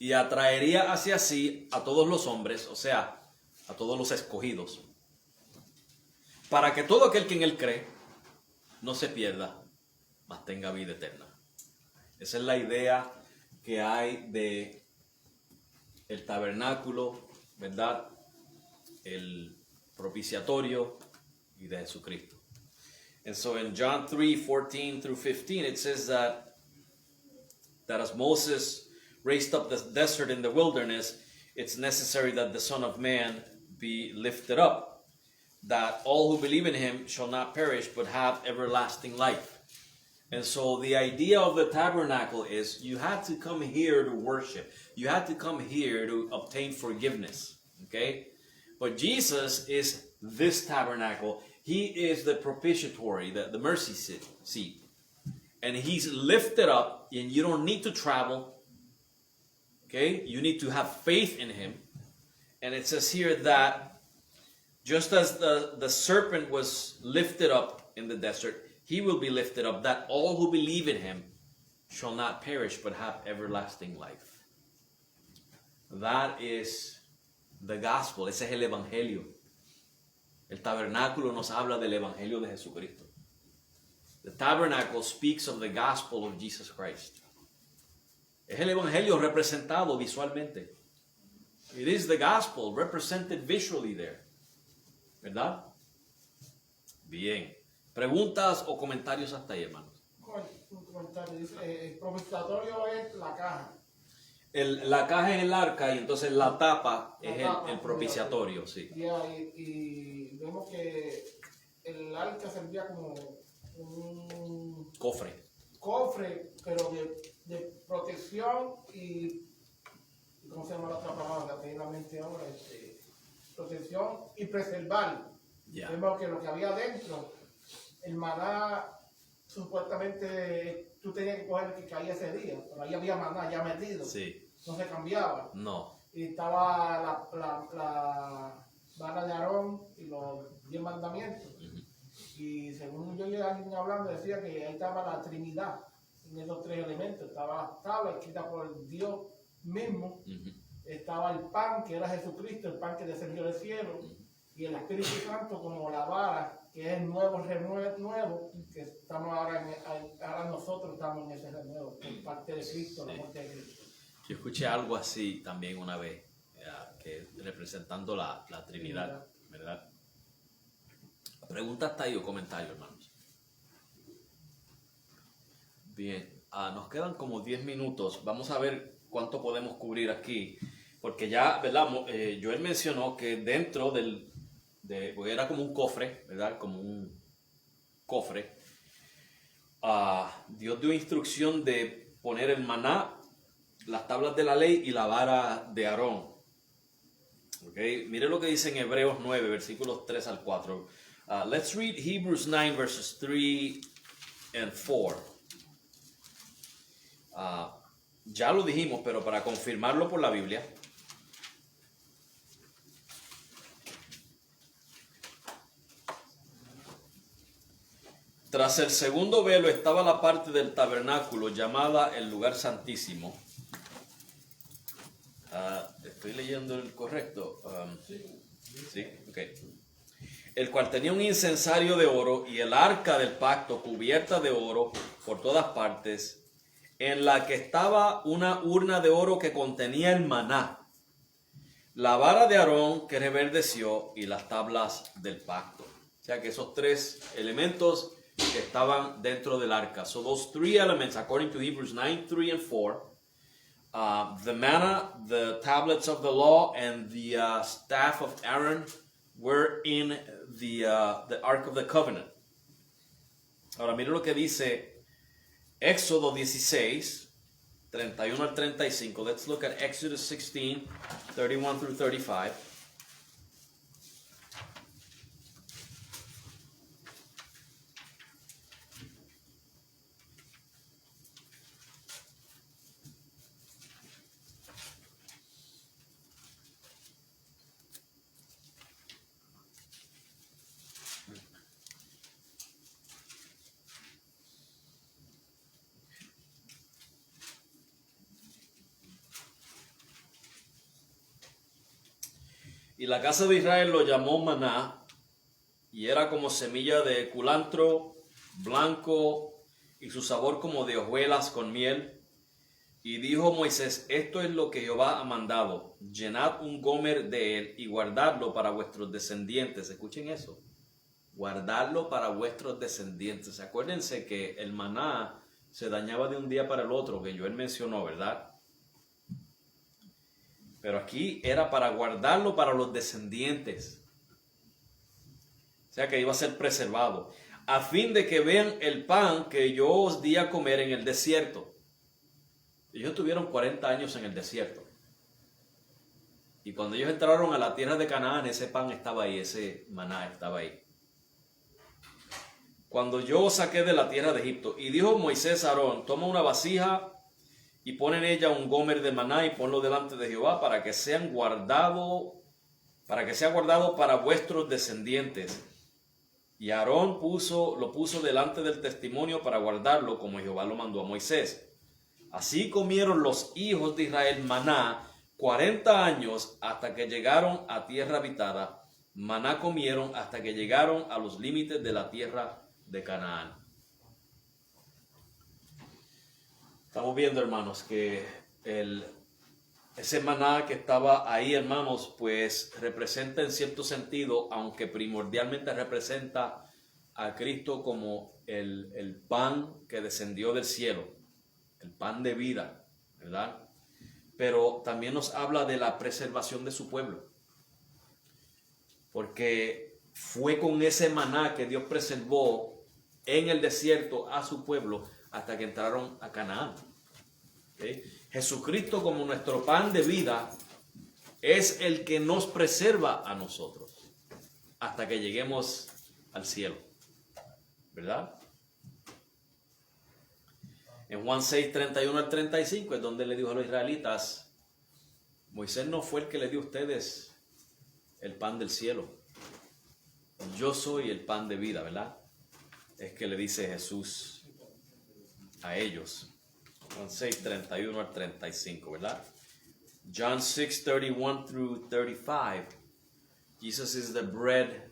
y atraería hacia sí a todos los hombres, o sea, a todos los escogidos, para que todo aquel que en él cree no se pierda, mas tenga vida eterna. Esa es la idea que hay de el tabernáculo, ¿verdad? El propiciatorio y de Jesucristo. And so in John 3:14 through 15, it says that as Moses raised up the desert in the wilderness, it's necessary that the Son of Man be lifted up, that all who believe in him shall not perish but have everlasting life. And so the idea of the tabernacle is you had to come here to worship. You had to come here to obtain forgiveness. Okay? But Jesus is this tabernacle. He is the propitiatory, the mercy seat. And he's lifted up, and you don't need to travel. Okay? You need to have faith in him. And it says here that just as the serpent was lifted up in the desert, he will be lifted up, that all who believe in him shall not perish but have everlasting life. That is the gospel. Ese es el evangelio. El tabernáculo nos habla del evangelio de Jesucristo. The tabernacle speaks of the gospel of Jesus Christ. Es el evangelio representado visualmente. It is the gospel represented visually there. ¿Verdad? Bien. ¿Preguntas o comentarios hasta ahí, hermanos? Un comentario, dice, el propiciatorio es la caja. La caja es el arca y entonces la tapa es el propiciatorio, sí. Y vemos que el arca servía como un cofre, pero de protección y ¿cómo se llama la otra palabra que tengo en la mente ahora? Protección y preservar. Yeah. Vemos que lo que había dentro, el maná, supuestamente tú tenías que coger el que caía ese día, pero ahí había maná ya metido. Sí. No se cambiaba. No. Y estaba la vara de Aarón y los 10 mandamientos. Y según yo oí a alguien hablando, decía que ahí estaba la Trinidad en esos 3 elementos. Estaba la tabla escrita por Dios mismo. Estaba el pan, que era Jesucristo, el pan que descendió del cielo. Y el Espíritu Santo como la vara, que es el nuevo renuevo, que estamos ahora nosotros estamos en ese renuevo, por parte de Cristo, la muerte de Cristo. Yo escuché algo así también una vez, que representando la Trinidad, ¿verdad? ¿Pregunta hasta ahí o comentario, hermanos? Bien, nos quedan como 10 minutos. Vamos a ver cuánto podemos cubrir aquí, porque ya, ¿verdad? Joel mencionó que dentro porque era como un cofre, ¿verdad? Como un cofre. Dios dio instrucción de poner el maná, las tablas de la ley y la vara de Aarón. Okay. Mire lo que dice en Hebreos 9, versículos 3 al 4. Let's read Hebrews 9, verses 3 and 4. Ya lo dijimos, pero para confirmarlo por la Biblia. Tras el segundo velo estaba la parte del tabernáculo llamada el lugar santísimo. Estoy leyendo el correcto. Sí, ok. El cual tenía un incensario de oro y el arca del pacto cubierta de oro por todas partes, en la que estaba una urna de oro que contenía el maná, la vara de Aarón que reverdeció y las tablas del pacto. O sea que esos 3 elementos que estaban dentro del arca. So those 3 elements, according to Hebrews 9, 3 and 4, the manna, the tablets of the law, and the staff of Aaron were in the Ark of the Covenant. Ahora mire lo que dice Éxodo 16, 31 al 35. Let's look at Exodus 16, 31 through 35. Y la casa de Israel lo llamó maná, y era como semilla de culantro, blanco, y su sabor como de hojuelas con miel. Y dijo Moisés, esto es lo que Jehová ha mandado, llenad un gomer de él y guardadlo para vuestros descendientes. Escuchen eso, guardadlo para vuestros descendientes. Acuérdense que el maná se dañaba de un día para el otro, que Joel mencionó, ¿verdad? Pero aquí era para guardarlo para los descendientes. O sea que iba a ser preservado, a fin de que vean el pan que yo os di a comer en el desierto. Ellos tuvieron 40 años en el desierto. Y cuando ellos entraron a la tierra de Canaán, ese pan estaba ahí, ese maná estaba ahí. Cuando yo os saqué de la tierra de Egipto, y dijo Moisés a Aarón, toma una vasija y pon en ella un gomer de maná y ponlo delante de Jehová para que sea guardado para vuestros descendientes. Y Aarón lo puso delante del testimonio para guardarlo, como Jehová lo mandó a Moisés. Así comieron los hijos de Israel maná 40 años hasta que llegaron a tierra habitada. Maná comieron hasta que llegaron a los límites de la tierra de Canaán. Estamos viendo, hermanos, que ese maná que estaba ahí, hermanos, pues representa en cierto sentido, aunque primordialmente representa a Cristo como el pan que descendió del cielo, el pan de vida, ¿verdad? Pero también nos habla de la preservación de su pueblo, porque fue con ese maná que Dios preservó en el desierto a su pueblo hasta que entraron a Canaán. ¿Okay? Jesucristo, como nuestro pan de vida, es el que nos preserva a nosotros hasta que lleguemos al cielo, ¿verdad? En Juan 6, 31 al 35 es donde le dijo a los israelitas, Moisés no fue el que le dio a ustedes el pan del cielo, yo soy el pan de vida, ¿verdad? Es que le dice Jesús a ellos. Juan 6, 31 al 35, ¿verdad? John 6, 31 through 35. Jesus is the bread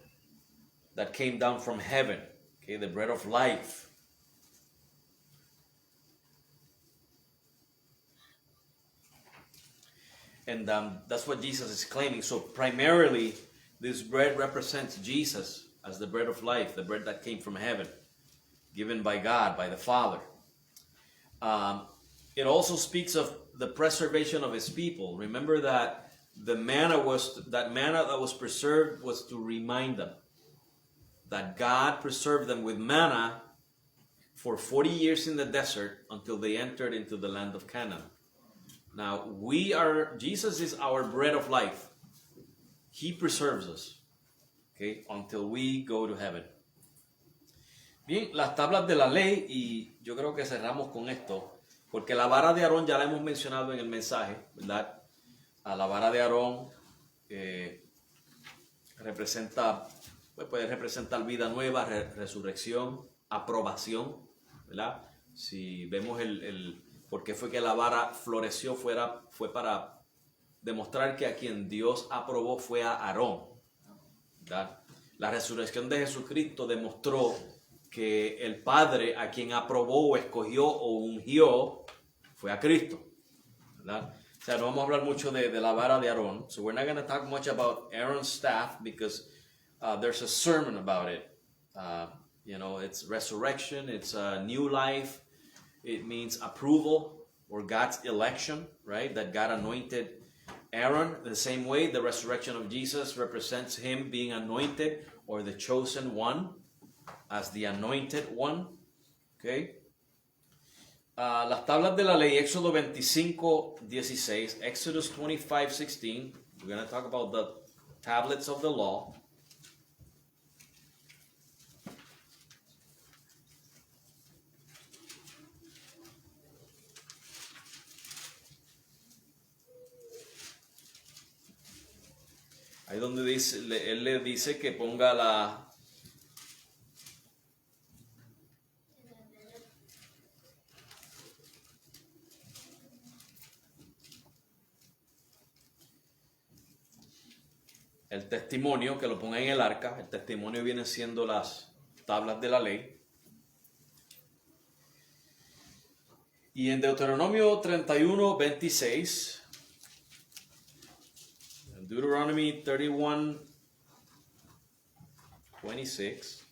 that came down from heaven, okay, the bread of life. And that's what Jesus is claiming. So primarily, this bread represents Jesus as the bread of life, the bread that came from heaven, given by God, by the Father. It also speaks of the preservation of his people. Remember that the manna that was preserved was to remind them that God preserved them with manna for 40 years in the desert until they entered into the land of Canaan. Now, Jesus is our bread of life. He preserves us, okay, until we go to heaven. Bien, las tablas de la ley, y yo creo que cerramos con esto, porque la vara de Aarón ya la hemos mencionado en el mensaje, ¿verdad? A la vara de Aarón puede representar vida nueva, resurrección, aprobación, ¿verdad? Si vemos por qué fue que la vara floreció, fue para demostrar que a quien Dios aprobó fue a Aarón, ¿verdad? La resurrección de Jesucristo demostró que el Padre a quien aprobó o escogió o ungió fue a Cristo, ¿verdad? O sea, no vamos a hablar mucho de la vara de Aarón. So we're not going to talk much about Aaron's staff because there's a sermon about it. It's resurrection, it's a new life. It means approval or God's election, right? That God anointed Aaron. The same way, the resurrection of Jesus represents him being anointed or the chosen one as the anointed one. Okay. Las tablas de la ley, Éxodo 25:16, Exodus 25:16. We're going to talk about the tablets of the law. Ahí donde él le dice que ponga el testimonio, que lo ponga en el arca. El testimonio viene siendo las tablas de la ley. Y en Deuteronomio 31, 26, en Deuteronomy 31, 26,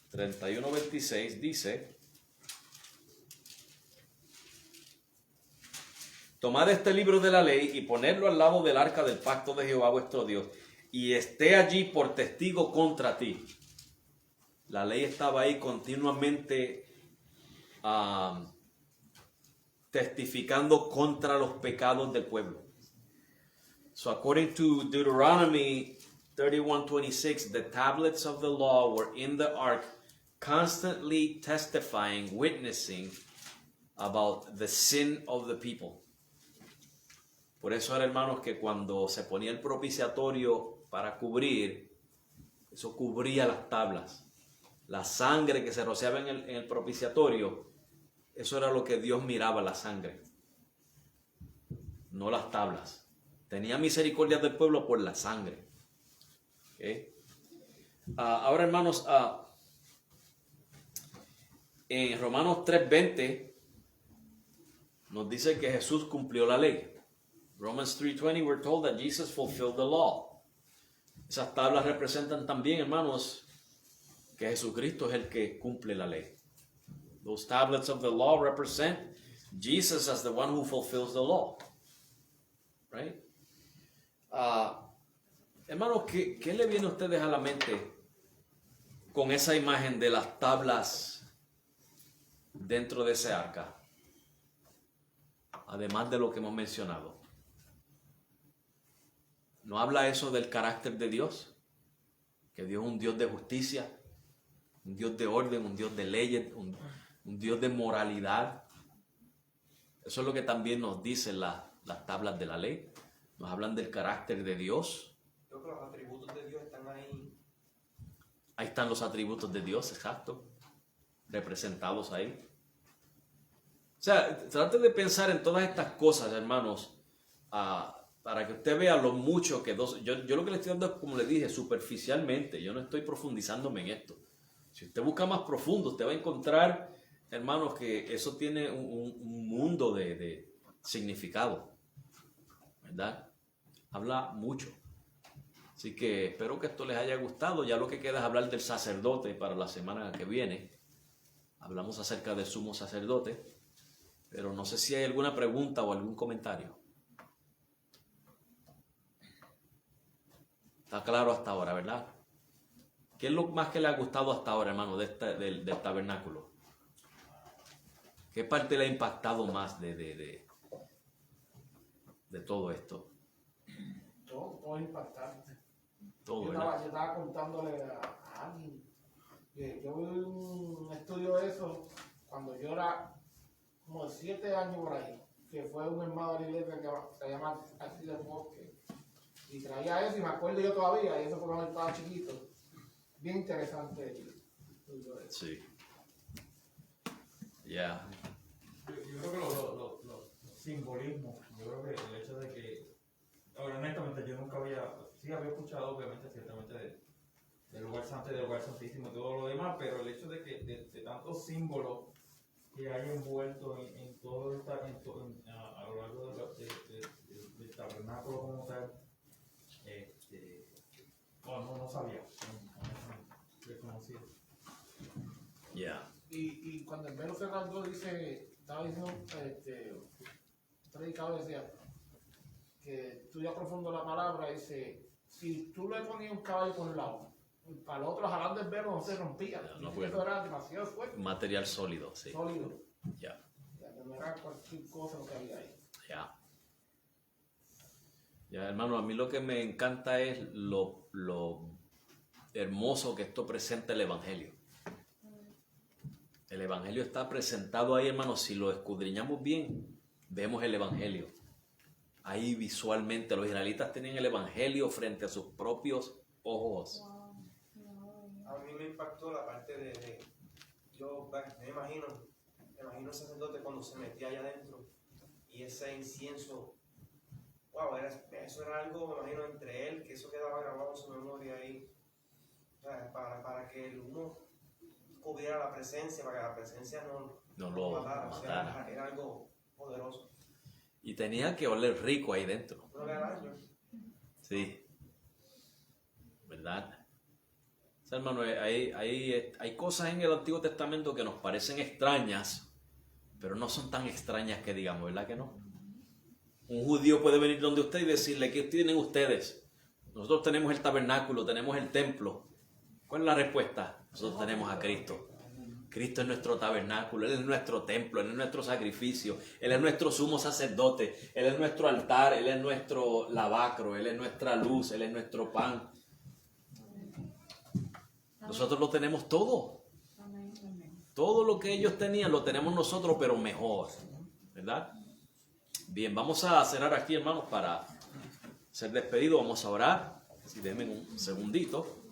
31, 26 dice: tomad este libro de la ley y ponedlo al lado del arca del pacto de Jehová vuestro Dios, y esté allí por testigo contra ti. La ley estaba ahí continuamente testificando contra los pecados del pueblo. So according to Deuteronomy 31:26, the tablets of the law were in the ark, constantly testifying, witnessing about the sin of the people. Por eso era, hermanos, que cuando se ponía el propiciatorio para cubrir, eso cubría las tablas. La sangre que se rociaba en el propiciatorio, eso era lo que Dios miraba, la sangre, no las tablas. Tenía misericordia del pueblo por la sangre. ¿Okay? Ahora, hermanos, en Romanos 3:20 nos dice que Jesús cumplió la ley. Romans 3:20, we're told that Jesus fulfilled the law. Esas tablas representan también, hermanos, que Jesucristo es el que cumple la ley. Those tablets of the law represent Jesus as the one who fulfills the law. Right? Hermanos, ¿qué le viene a ustedes a la mente con esa imagen de las tablas dentro de ese arca? Además de lo que hemos mencionado. ¿No habla eso del carácter de Dios? Que Dios es un Dios de justicia, un Dios de orden, un Dios de leyes, un Dios de moralidad. Eso es lo que también nos dicen las tablas de la ley. Nos hablan del carácter de Dios. Creo que los atributos de Dios están ahí. Ahí están los atributos de Dios, exacto, representados ahí. O sea, trate de pensar en todas estas cosas, hermanos, para que usted vea lo mucho que yo lo que le estoy dando es, como le dije, superficialmente. Yo no estoy profundizándome en esto. Si usted busca más profundo, usted va a encontrar, hermanos, que eso tiene un mundo de significado, ¿verdad? Habla mucho. Así que espero que esto les haya gustado. Ya lo que queda es hablar del sacerdote para la semana que viene. Hablamos acerca del sumo sacerdote. Pero no sé si hay alguna pregunta o algún comentario. Está claro hasta ahora, ¿verdad? ¿Qué es lo más que le ha gustado hasta ahora, hermano, del tabernáculo? ¿Qué parte le ha impactado más de todo esto? Todo es impactante. Todo, Yo ¿verdad? estaba contándole a alguien que yo vi un estudio de eso cuando yo era como de 7 años por ahí, que fue un hermano de la iglesia que se llama así del Bosque, y traía eso y me acuerdo yo todavía, y eso fue cuando estaba chiquito. Bien interesante el estudio de eso. Sí. Ya. Yo creo que los simbolismos, yo creo que el hecho de que, honestamente, yo nunca había escuchado, obviamente, ciertamente, del lugar santo y del lugar santísimo y todo lo demás, pero el hecho de que de tantos símbolos que hay envuelto en todo a lo largo del tabernáculo como tal, no sabía, no desconocía. Ya. Y cuando el Velo Fernando estaba diciendo, un predicador decía que estudia profundo la palabra, dice, si tú le ponías un caballo por un lado, para el otro jalando el velo no se rompía. No, Dice que eso era demasiado fuerte, Material sólido, sí. sólido. Ya. Ya que no era cualquier cosa lo que había ahí. Ya. Ya, hermano, a mí lo que me encanta es lo hermoso que esto presenta el Evangelio. El Evangelio está presentado ahí, hermano. Si lo escudriñamos bien, vemos el Evangelio. Ahí visualmente los israelitas tenían el Evangelio frente a sus propios ojos. A mí me impactó la parte yo me imagino el sacerdote cuando se metía allá adentro y ese incienso wow, eso era algo, me imagino, entre él, que eso quedaba grabado en su memoria ahí, o sea, para que uno cubriera la presencia, para que la presencia no lo matara. O sea, era algo poderoso. Y tenía que oler rico ahí dentro. No le da daño. Sí. ¿Verdad? O sea, hermano, hay cosas en el Antiguo Testamento que nos parecen extrañas, pero no son tan extrañas que digamos, ¿verdad que no? Un judío puede venir donde usted y decirle, ¿qué tienen ustedes? Nosotros tenemos el tabernáculo, tenemos el templo. ¿Cuál es la respuesta? Nosotros tenemos a Cristo. Cristo es nuestro tabernáculo, Él es nuestro templo, Él es nuestro sacrificio, Él es nuestro sumo sacerdote, Él es nuestro altar, Él es nuestro lavacro, Él es nuestra luz, Él es nuestro pan. Nosotros lo tenemos todo. Todo lo que ellos tenían lo tenemos nosotros, pero mejor. ¿Verdad? Bien, vamos a cerrar aquí, hermanos, para ser despedidos. Vamos a orar. Si denme un segundito.